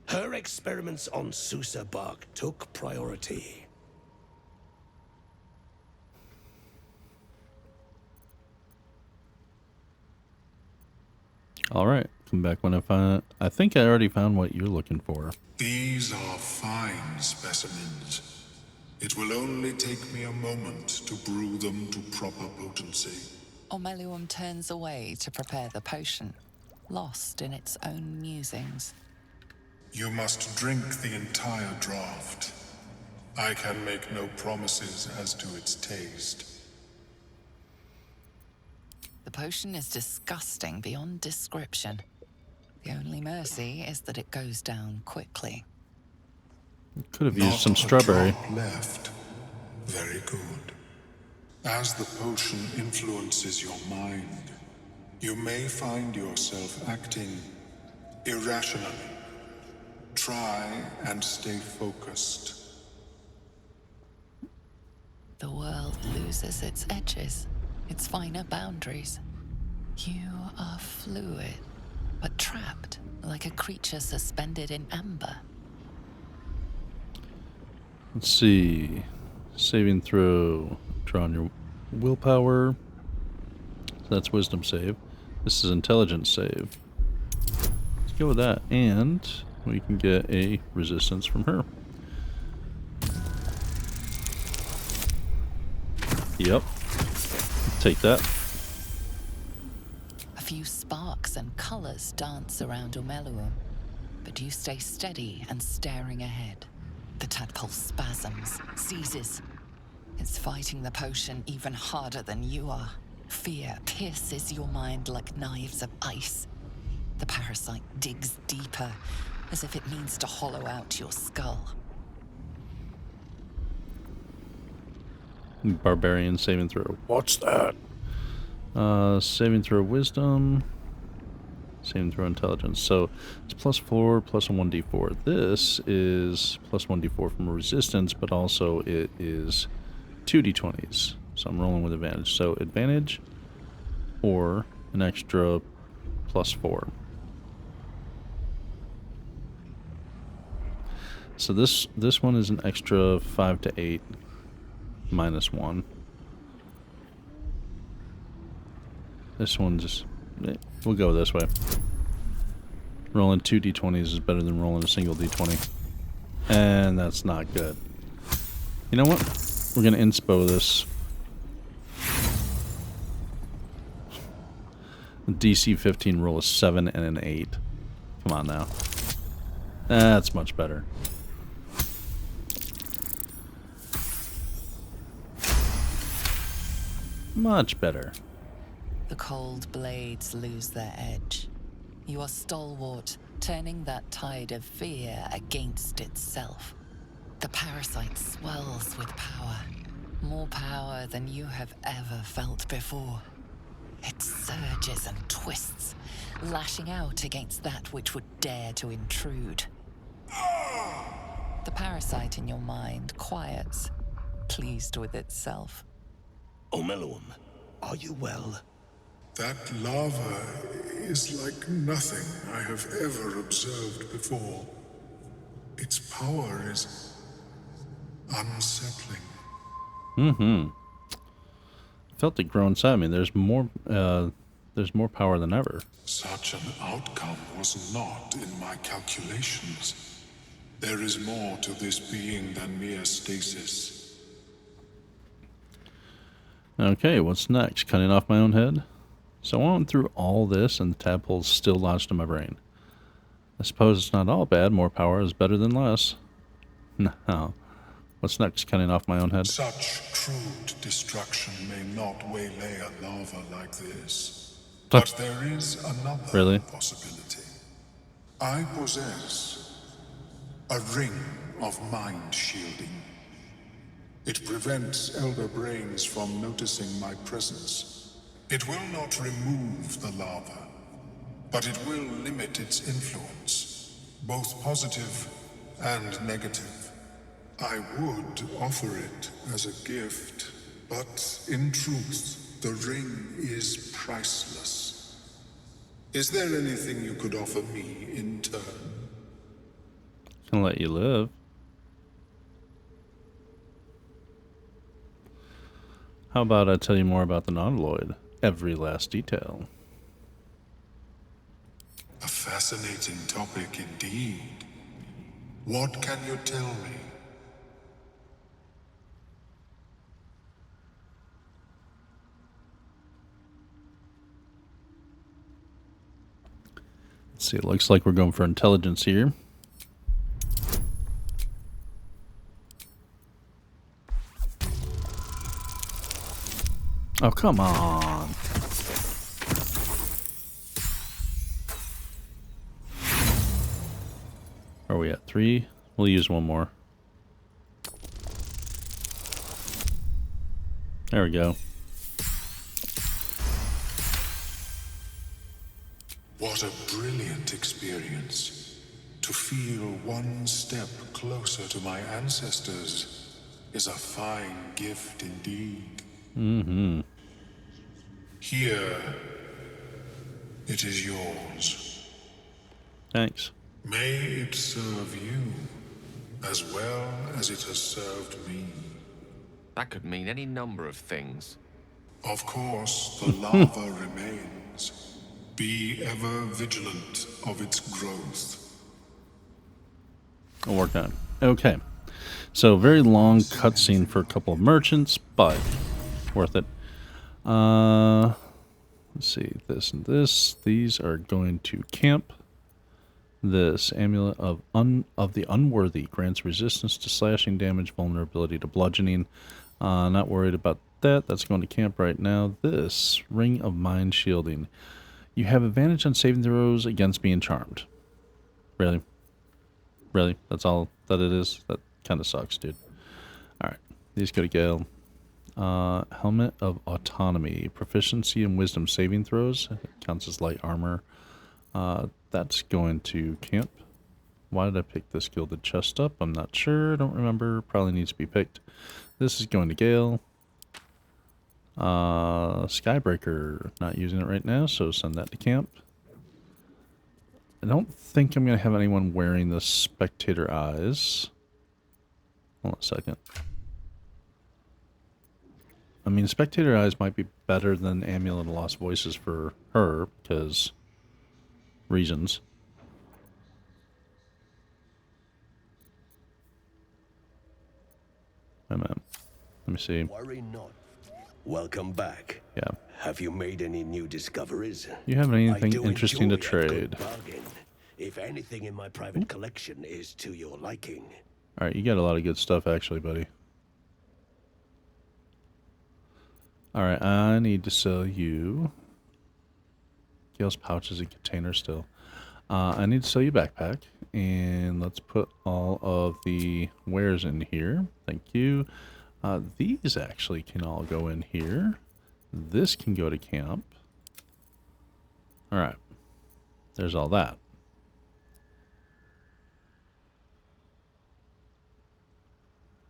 Her experiments on Susa bark took priority. Alright, come back when I find... I think I already found what you're looking for. These are fine specimens. It will only take me a moment to brew them to proper potency. Omeluum turns away to prepare the potion, lost in its own musings. You must drink the entire draught. I can make no promises as to its taste. The potion is disgusting beyond description. The only mercy is that it goes down quickly. Could have used some strawberry. Not a drop left. Very good. As the potion influences your mind, you may find yourself acting irrationally. Try and stay focused. The world loses its edges, its finer boundaries. You are fluid, but trapped like a creature suspended in amber. Let's see. Saving throw. Draw on your willpower. So that's wisdom save. This is intelligence save. Let's go with that. And we can get a resistance from her. Yep. Take that. A few sparks and colors dance around Omeluum, but you stay steady and staring ahead. The tadpole spasms, seizes. It's fighting the potion even harder than you are. Fear pierces your mind like knives of ice. The parasite digs deeper, as if it needs to hollow out your skull. Barbarian saving throw. What's that? Saving throw wisdom. Saving throw intelligence. So it's +4 plus a 1d4. This is plus 1d4 from resistance, but also it is 2d20s. So I'm rolling with advantage. So advantage or an extra +4. So this one is an extra 5 to 8 -1. This one just... we'll go this way. Rolling 2 d20s is better than rolling a single d20. And that's not good. You know what? We're going to inspo this. DC 15 roll a 7 and an 8. Come on now. That's much better. Much better. The cold blades lose their edge. You are stalwart, turning that tide of fear against itself. The parasite swells with power. More power than you have ever felt before. It surges and twists, lashing out against that which would dare to intrude. The parasite in your mind quiets, pleased with itself. Omeluum, are you well? That lava is like nothing I have ever observed before. Its power is unsettling. Mm-hmm. Felt it grow inside me. There's more power than ever. Such an outcome was not in my calculations. There is more to this being than mere stasis. Okay, what's next? Cutting off my own head? So I went through all this and the tadpole's still lodged in my brain. I suppose it's not all bad. More power is better than less. No. What's next? Cutting off my own head? Such crude destruction may not waylay a lava like this. But there is another possibility. I possess a ring of mind shielding. It prevents elder brains from noticing my presence. It will not remove the lava, but it will limit its influence, both positive and negative. I would offer it as a gift, but in truth, the ring is priceless. Is there anything you could offer me in turn? Can let you live. How about I tell you more about the Nautiloid? Every last detail. A fascinating topic indeed. What can you tell me? Let's see, it looks like we're going for intelligence here. Oh, come on. Are we at 3? We'll use one more. There we go. What a brilliant experience. To feel one step closer to my ancestors is a fine gift indeed. Mm-hmm. Here, it is yours. Thanks. May it serve you as well as it has served me. That could mean any number of things. Of course, the lava remains. Be ever vigilant of its growth. I'll work on it. Okay. So, very long cutscene for a couple of merchants, but worth it. Let's see, this and this. These are going to camp. This amulet of the unworthy grants resistance to slashing damage, vulnerability to bludgeoning. Not worried about that. That's going to camp right now. This ring of mind shielding. You have advantage on saving throws against being charmed. Really? Really? That's all that it is? That kind of sucks, dude. Alright. These go to Gale. Helmet of Autonomy. Proficiency in Wisdom saving throws. It counts as light armor. That's going to camp. Why did I pick this gilded chest up? I'm not sure. Don't remember. Probably needs to be picked. This is going to Gale. Skybreaker. Not using it right now, so send that to camp. I don't think I'm going to have anyone wearing the Spectator eyes. Hold on a second. I mean, Spectator eyes might be better than Amulet of Lost Voices for her, because reasons. Wait a minute. Let me see. Worry not. Welcome back. Yeah. Have you made any new discoveries? You have anything interesting to trade? If anything in my private collection is to your liking. Alright, you got a lot of good stuff actually, buddy. Alright, I need to sell you Gale's pouches and containers still. I need to sell you backpack. And let's put all of the wares in here. Thank you. These actually can all go in here. This can go to camp. Alright. There's all that.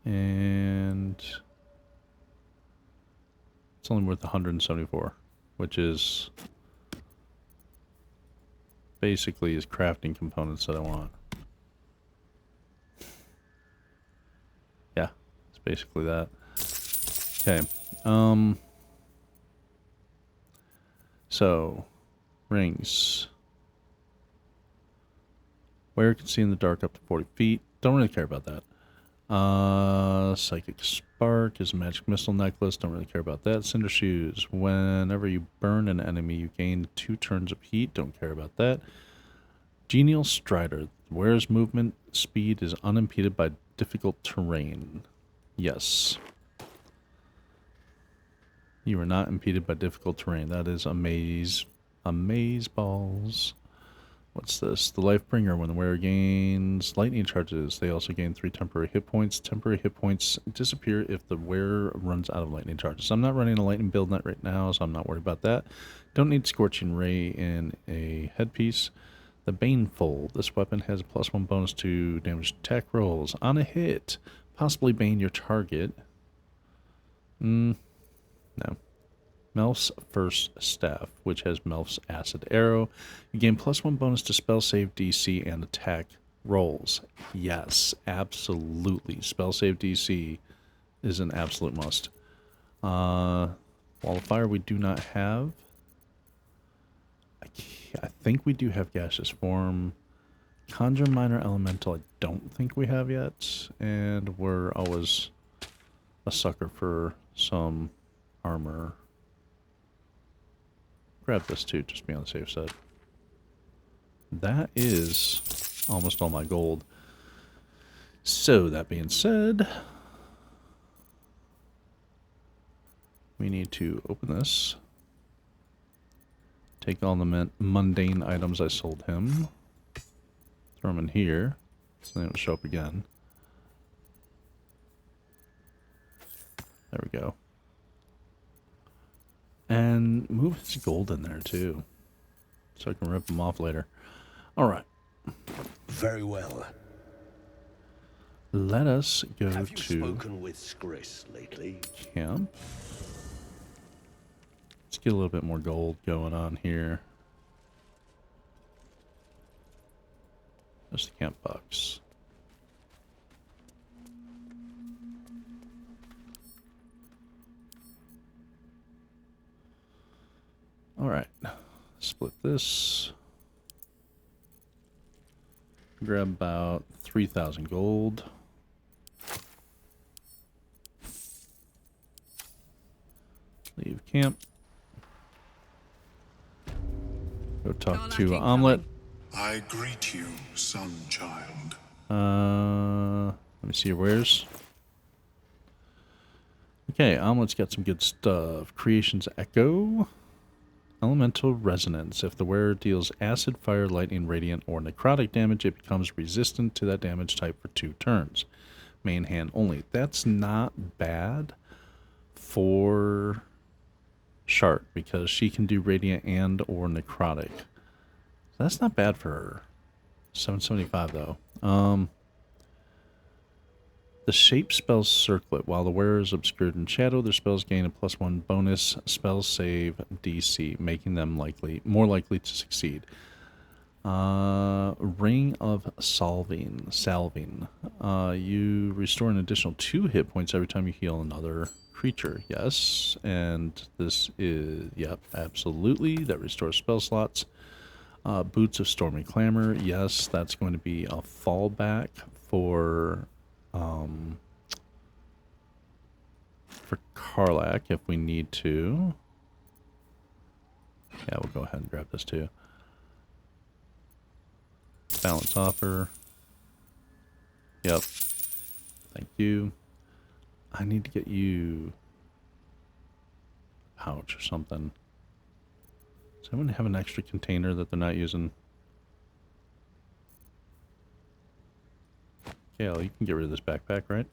And it's only worth 174. which is basically his crafting components that I want. Yeah, it's basically that. Okay. So, rings. Where can see in the dark up to 40 feet. Don't really care about that. Psychic Spark is a magic missile necklace. Don't really care about that. Cinder Shoes. Whenever you burn an enemy, you gain 2 turns of heat. Don't care about that. Genial Strider. Wearer's movement speed is unimpeded by difficult terrain. Yes. You are not impeded by difficult terrain. That is amaze balls. What's this? The Lifebringer. When the wearer gains lightning charges, they also gain 3 temporary hit points. Temporary hit points disappear if the wearer runs out of lightning charges. I'm not running a lightning build net right now, so I'm not worried about that. Don't need Scorching Ray in a headpiece. The Banefold. This weapon has a +1 bonus to damage attack rolls. On a hit, possibly bane your target. No. Melf's First Staff, which has Melf's Acid Arrow. You gain +1 bonus to spell save DC and attack rolls. Yes, absolutely. Spell save DC is an absolute must. Wall of Fire we do not have. I think we do have Gaseous Form. Conjure Minor Elemental I don't think we have yet. And we're always a sucker for some armor. Grab this too, just be on the safe side. That is almost all my gold. So, that being said, we need to open this. Take all the mundane items I sold him. Throw them in here, so they don't show up again. There we go. And move his gold in there too, so I can rip them off later. Alright. Very well. Let us go Have you to spoken with Skris lately? camp. Let's get a little bit more gold going on here. There's the camp box. Alright, split this. Grab about 3,000 gold. Leave camp. Go talk to Omelette. I greet you, son child. Let me see your wares. Okay, Omelette's got some good stuff. Creation's Echo. Elemental Resonance. If the wearer deals acid, fire, lightning, radiant, or necrotic damage, it becomes resistant to that damage type for 2 turns. Main hand only. That's not bad for Shart, because she can do radiant and or necrotic. That's not bad for her. 775 though. The shape spells Circlet. While the wearer is obscured in shadow, their spells gain a +1 bonus spell save DC, making them more likely to succeed. Ring of Salving. You restore an additional 2 hit points every time you heal another creature. Yes, and this is, yep, absolutely. That restores spell slots. Boots of Stormy Clamor. Yes, that's going to be a fallback for Karlach if we need to. Yeah, we'll go ahead and grab this too. Balance offer. Yep. Thank you. I need to get you a pouch or something. Does anyone have an extra container that they're not using? Gale, you can get rid of this backpack, right?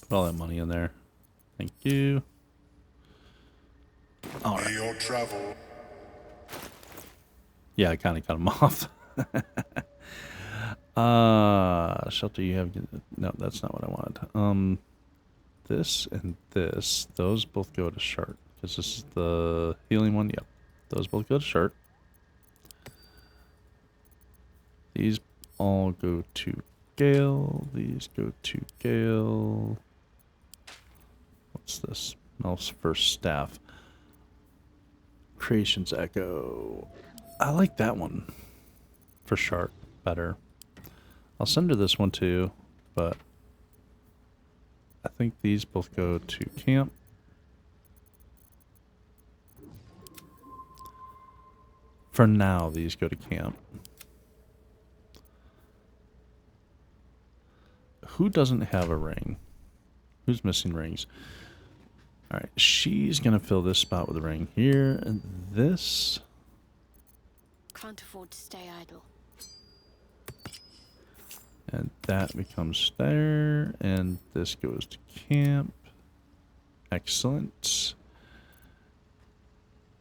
Put all that money in there. Thank you. All right. May your travel. Yeah, I kind of cut him off. Shelter you have... No, that's not what I wanted. This and this, those both go to Shart. Because this is the healing one. Yep. Those both go to Shart. These all go to Gale. These go to Gale. What's this? Melf's first staff. Creation's Echo. I like that one. For Shart. Better. I'll send her this one too. But I think these both go to camp. For now, these go to camp. Who doesn't have a ring? Who's missing rings? Alright, she's going to fill this spot with a ring here. And this... Can't afford to stay idle. And that becomes there. And this goes to camp. Excellent.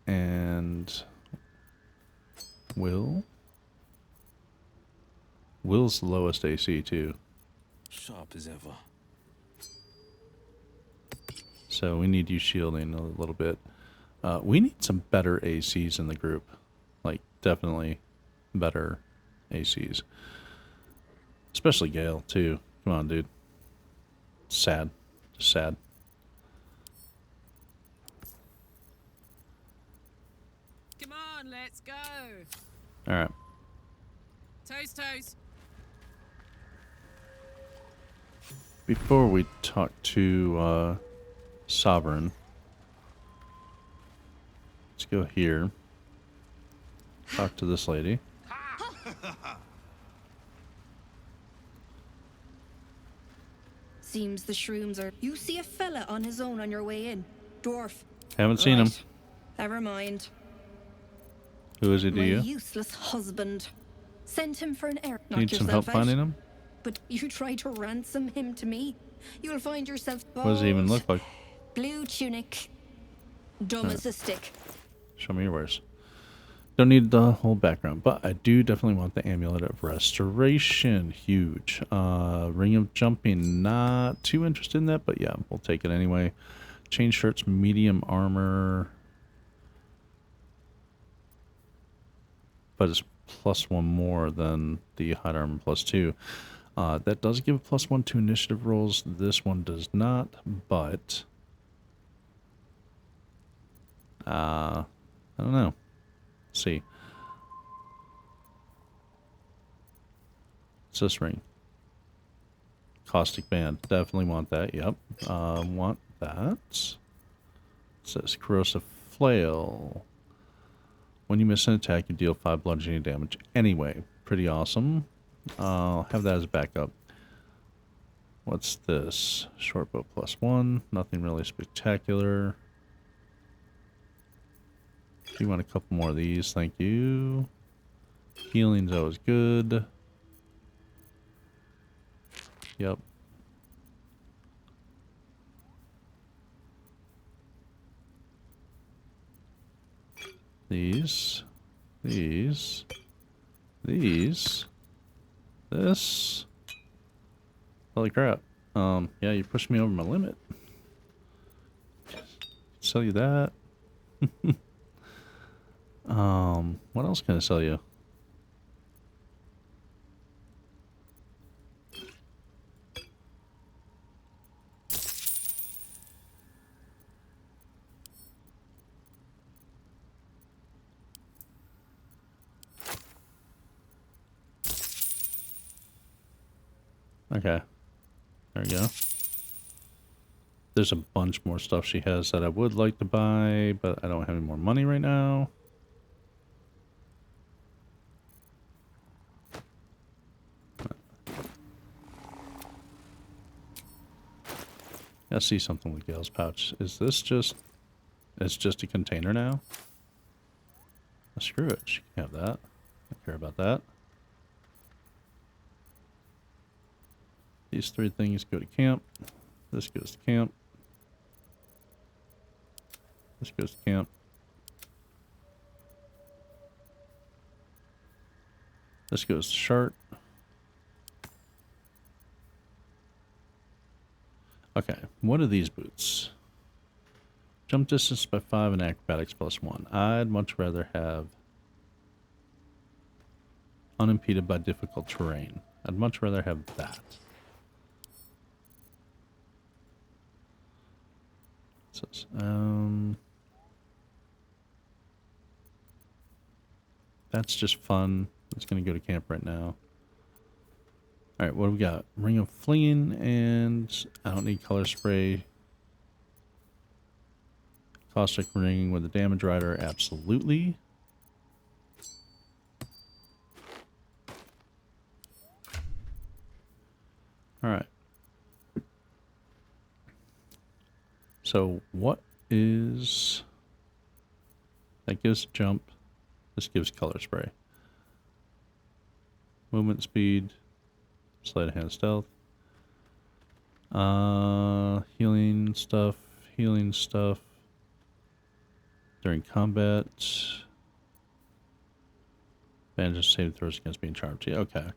And... Will's the lowest AC too. Sharp as ever. So we need you shielding a little bit. We need some better ACs in the group. Like, definitely better ACs. Especially Gale, too. Come on, dude. Sad. Just sad. Come on, let's go. Alright. Toes. Before we talk to Sovereign, let's go here. Talk to this lady. Seems the shrooms are... You see a fella on his own on your way in. Dwarf. Haven't seen him. Never mind. Who is he to you? My useless husband. Sent him for an errand. Need some help finding him? But you try to ransom him to me. You'll find yourself What does he even look like? Blue tunic. Dumb as a stick. Show me your wares. Don't need the whole background, but I do definitely want the Amulet of Restoration. Huge. Ring of Jumping, not too interested in that, but yeah, we'll take it anyway. Chain shirts, medium armor. But it's +1 more than the hot armor +2. That does give a +1 to initiative rolls. This one does not, but I don't know. Let's see. What's this ring? Caustic Band. Definitely want that. Yep. Want that. It says Corrosive Flail. When you miss an attack, you deal 5 bludgeoning damage. Anyway, pretty awesome. I'll have that as a backup. What's this? Shortbow +1. Nothing really spectacular. If you want a couple more of these, thank you. Healing's always good. Yep. These. This. Holy crap. Yeah, you pushed me over my limit. Sell you that. What else can I sell you? Okay. There we go. There's a bunch more stuff she has that I would like to buy, but I don't have any more money right now. I see something with Gale's pouch. Is this just... It's just a container now? Oh, screw it. She can have that. I don't care about that. These 3 things go to camp. This goes to camp. This goes to camp. This goes to Shart. Okay, what are these boots? Jump distance by 5 and acrobatics +1. I'd much rather have unimpeded by difficult terrain. I'd much rather have that. So, that's just fun. It's going to go to camp right now. Alright, what do we got? Ring of Flinging, and I don't need color spray. Caustic Ring with a damage rider, absolutely. Alright. So, what is... That gives jump. This gives color spray. Movement speed. Sleight of hand stealth. Healing stuff. Healing stuff. During combat. Advantage save throws against being charged. Yeah, okay.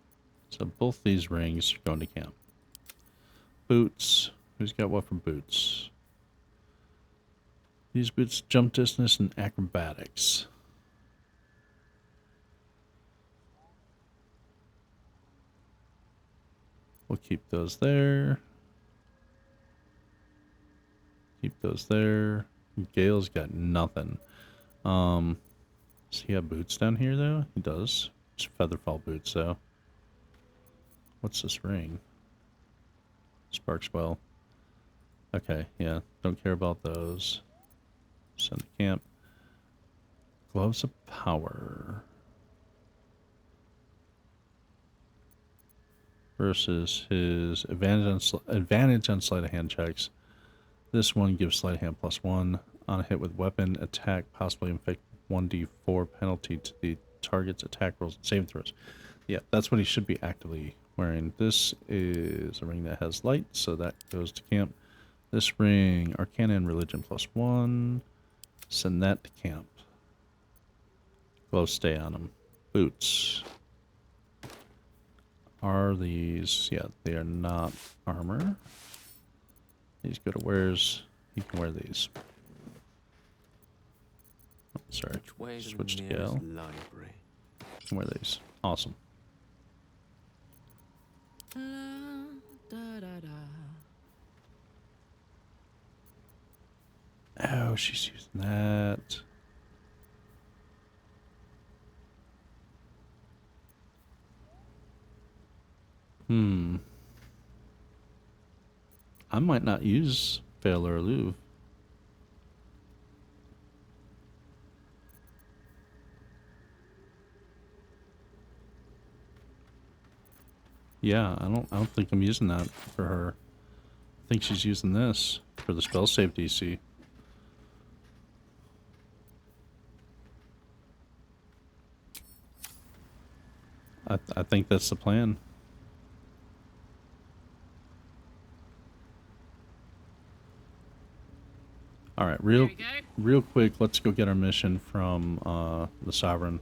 So both these rings are going to camp. Boots. Who's got what for boots? These boots jump distance and acrobatics. We'll keep those there. Keep those there. Gale's got nothing. Does he have boots down here though? He does. It's featherfall boots though. What's this ring? Sparkspell. Okay, yeah. Don't care about those. Send to camp. Gloves of Power. Versus his advantage on sleight of hand checks. This one gives sleight of hand +1 on a hit with weapon attack, possibly inflict 1d4 penalty to the target's attack rolls and saving throws. Yeah, that's what he should be actively wearing. This is a ring that has light, so that goes to camp. This ring, Arcana and Religion +1. Send that to camp. Gloves stay on him. Boots. Are these... Yeah, they are not armor. These go to where's... You can wear these. Oh, sorry. Switch to Gale. Library. You can wear these. Awesome. Oh, she's using that. I might not use Veil or Eluve. Yeah, I don't think I'm using that for her. I think she's using this for the spell save DC. I think that's the plan. All right, real quick, let's go get our mission from the Sovereign.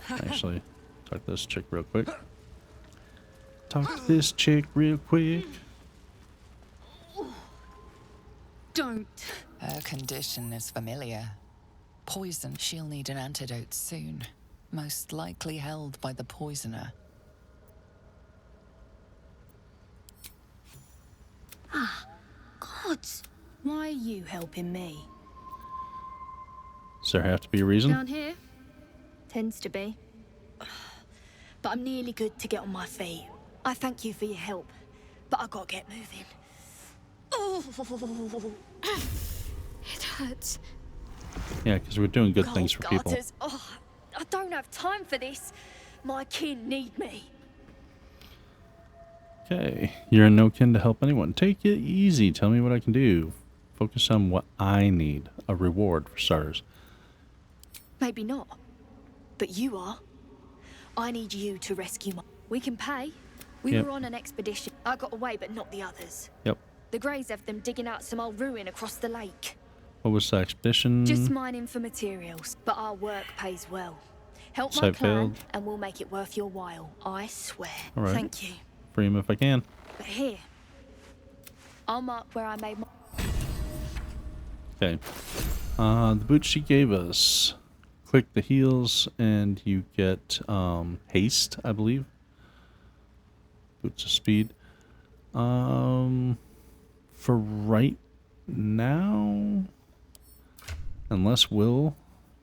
Actually, talk to this chick real quick. Talk to this chick real quick. Don't. Her condition is familiar. Poison. She'll need an antidote soon. Most likely held by the poisoner. Ah, gods. Why are you helping me? Does there have to be a reason? Down here? Tends to be. But I'm nearly good to get on my feet. I thank you for your help, but I gotta get moving. Oh, it hurts. Yeah, because we're doing good things for people. Garters. Oh, I don't have time for this. My kin need me. Okay, you're no kin to help anyone. Take it easy. Tell me what I can do. Focus on what I need. A reward for starters. Maybe not, but you are. I need you to rescue my... We can pay. We were on an expedition. I got away, but not the others. Yep. The Greys have them digging out some old ruin across the lake. What was the expedition? Just mining for materials, but our work pays well. Help my Site plan, failed. and we'll make it worth your while. I swear. All right. Thank you. Free him if I can. But here, I'll mark where I made my... Okay. The boots she gave us. Click the heels and you get haste, I believe. Boots of speed. For right now, unless Will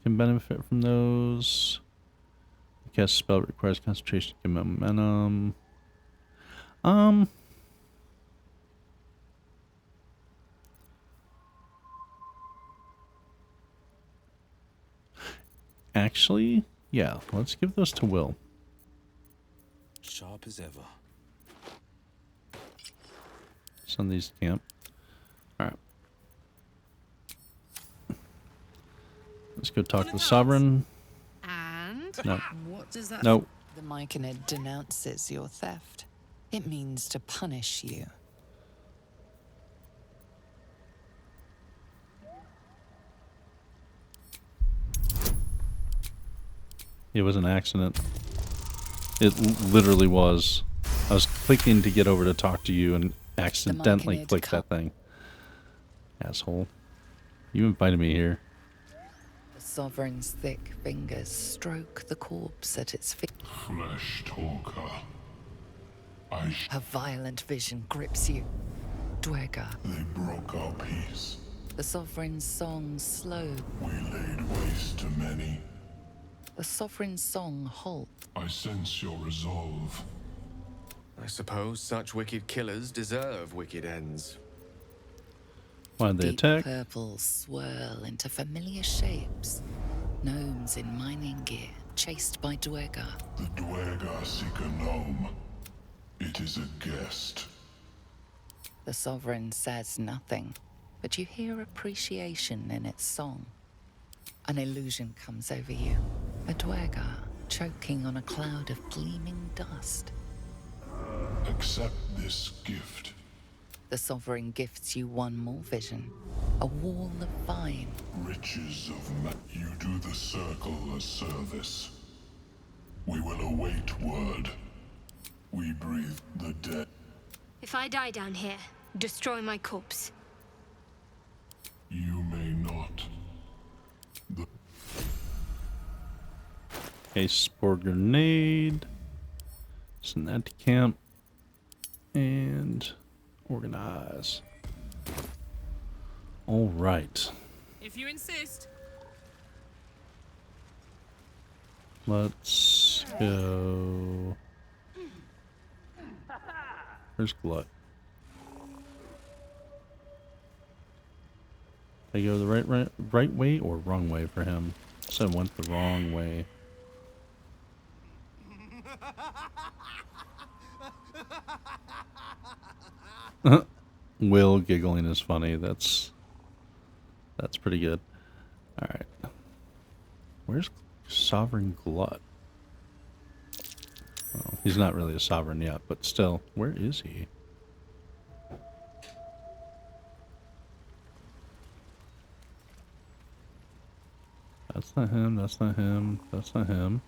can benefit from those. Cast spell requires concentration to get momentum. Actually, yeah, let's give those to Will. Sharp as ever. Send these to camp. Alright. Let's go talk to the Sovereign. And? No. What does that... Nope. The Myconid denounces your theft. It means to punish you. It was an accident. It literally was. I was clicking to get over to talk to you and accidentally clicked that thing. Asshole. You invited me here. The Sovereign's thick fingers stroke the corpse at its feet. Flesh talker. Her violent vision grips you. Dwerga. They broke our peace. The Sovereign's song slowed. We laid waste to many. The Sovereign's song halts. I sense your resolve. I suppose such wicked killers deserve wicked ends. Why'd they Deep attack? purples swirl into familiar shapes. Gnomes in mining gear, chased by Dwerga. The Dwerga seek a gnome. It is a guest. The Sovereign says nothing, but you hear appreciation in its song. An illusion comes over you. A Dwerga choking on a cloud of gleaming dust. Accept this gift. The Sovereign gifts you one more vision. A wall of vine. Riches of you do the circle a service. We will await word. We breathe the dead. If I die down here, destroy my corpse. You may not. A spore grenade. Send that to camp. And organize. All right. If you insist. Let's go. Where's Glut? I go the right way or wrong way for him? So I went the wrong way. Will giggling is funny. That's pretty good. All right. Where's Sovereign Glut? Well, he's not really a sovereign yet, but still, where is he? That's not him, that's not him, that's not him.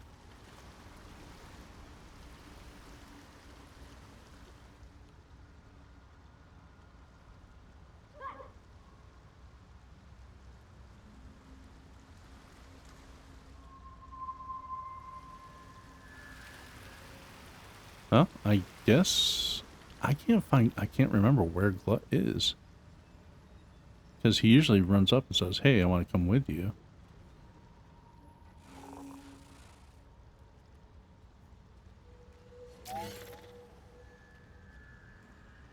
Well, I guess I can't remember where Glut is. Because he usually runs up and says, hey, I want to come with you.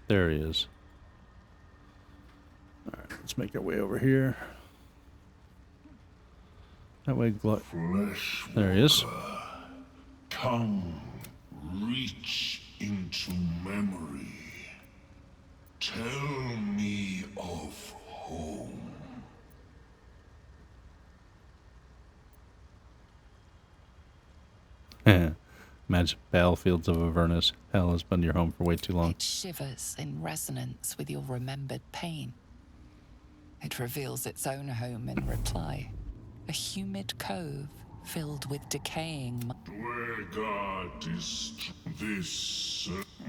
There he is. Alright, let's make our way over here. That way Glut. There he is. Tongue, reach into memory. Tell me of home. Magic battlefields of Avernus. Hell has been your home for way too long. It shivers in resonance with your remembered pain. It reveals its own home in reply. A humid cove filled with decaying... Dwerga this,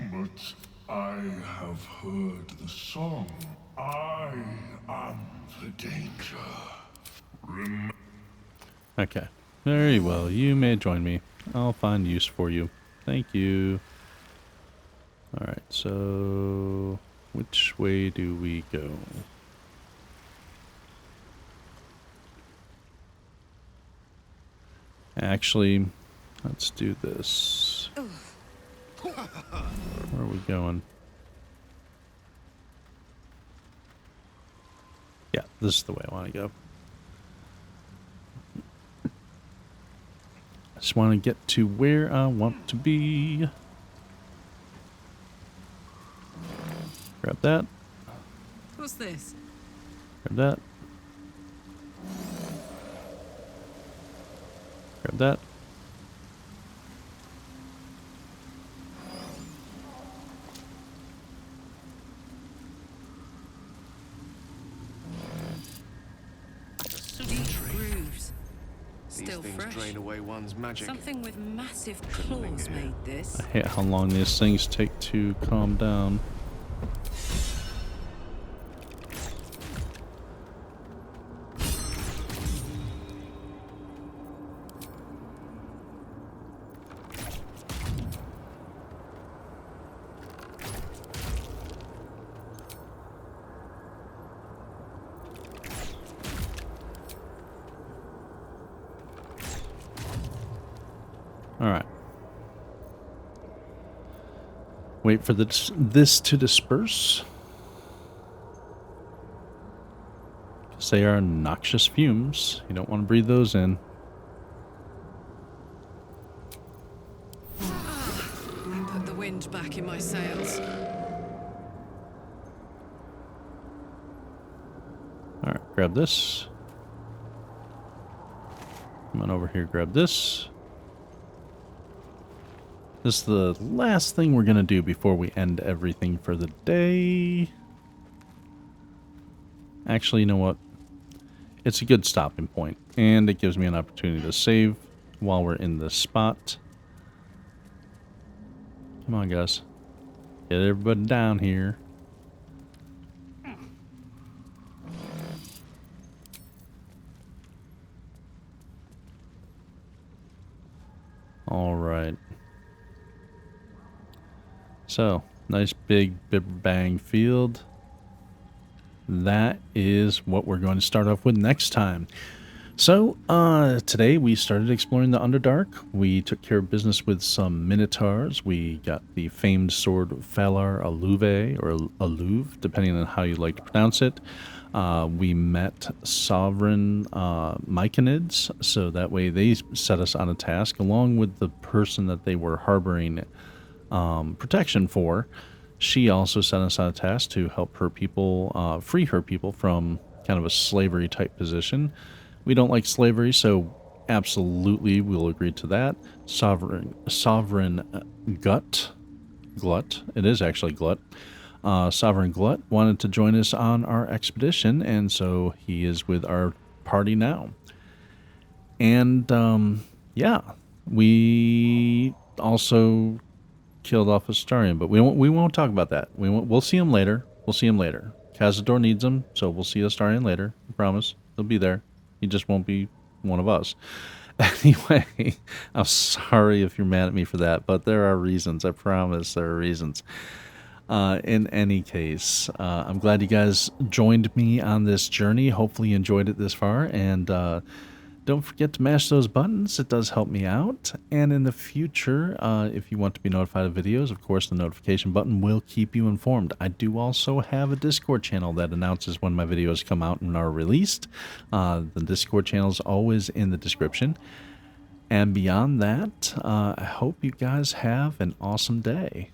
but I have heard the song. I am the danger. Okay. Very well. You may join me. I'll find use for you. Thank you. Alright, so which way do we go? Actually, let's do this. Where are we going? Yeah, this is the way I want to go. I just want to get to where I want to be. Grab that. What's this? Grab that. Grab that. Deep grooves. These Still things fresh. drain away one's magic. Something with massive claws made this. I hate how long these things take to calm down. Alright. Wait for this to disperse. Because they are noxious fumes. You don't want to breathe those in. I put the wind back in my sails. Alright, grab this. Come on over here, grab this. This is the last thing we're going to do before we end everything for the day. Actually, you know what? It's a good stopping point, and it gives me an opportunity to save while we're in this spot. Come on, guys. Get everybody down here. All right. So, nice big bang field. That is what we're going to start off with next time. So, today we started exploring the Underdark. We took care of business with some Minotaurs. We got the famed sword Falar Aluve, or Aluve, depending on how you like to pronounce it. We met Sovereign Myconids, so that way they set us on a task, along with the person that they were harboring protection for. She also sent us on a task to help her people, free her people from kind of a slavery type position. We don't like slavery, so absolutely we'll agree to that. Sovereign Glut, it is actually Glut. Sovereign Glut wanted to join us on our expedition, and so he is with our party now. And yeah, we also killed off Astarion, but we won't talk about that. We'll see him later. We'll see him later. Cazador needs him, so we'll see Astarion later. I promise. He'll be there. He just won't be one of us. Anyway, I'm sorry if you're mad at me for that, but there are reasons. I promise there are reasons. In any case, I'm glad you guys joined me on this journey. Hopefully you enjoyed it this far, and don't forget to mash those buttons. It does help me out. And in the future, if you want to be notified of videos, of course, the notification button will keep you informed. I do also have a Discord channel that announces when my videos come out and are released. The Discord channel is always in the description. And beyond that, I hope you guys have an awesome day.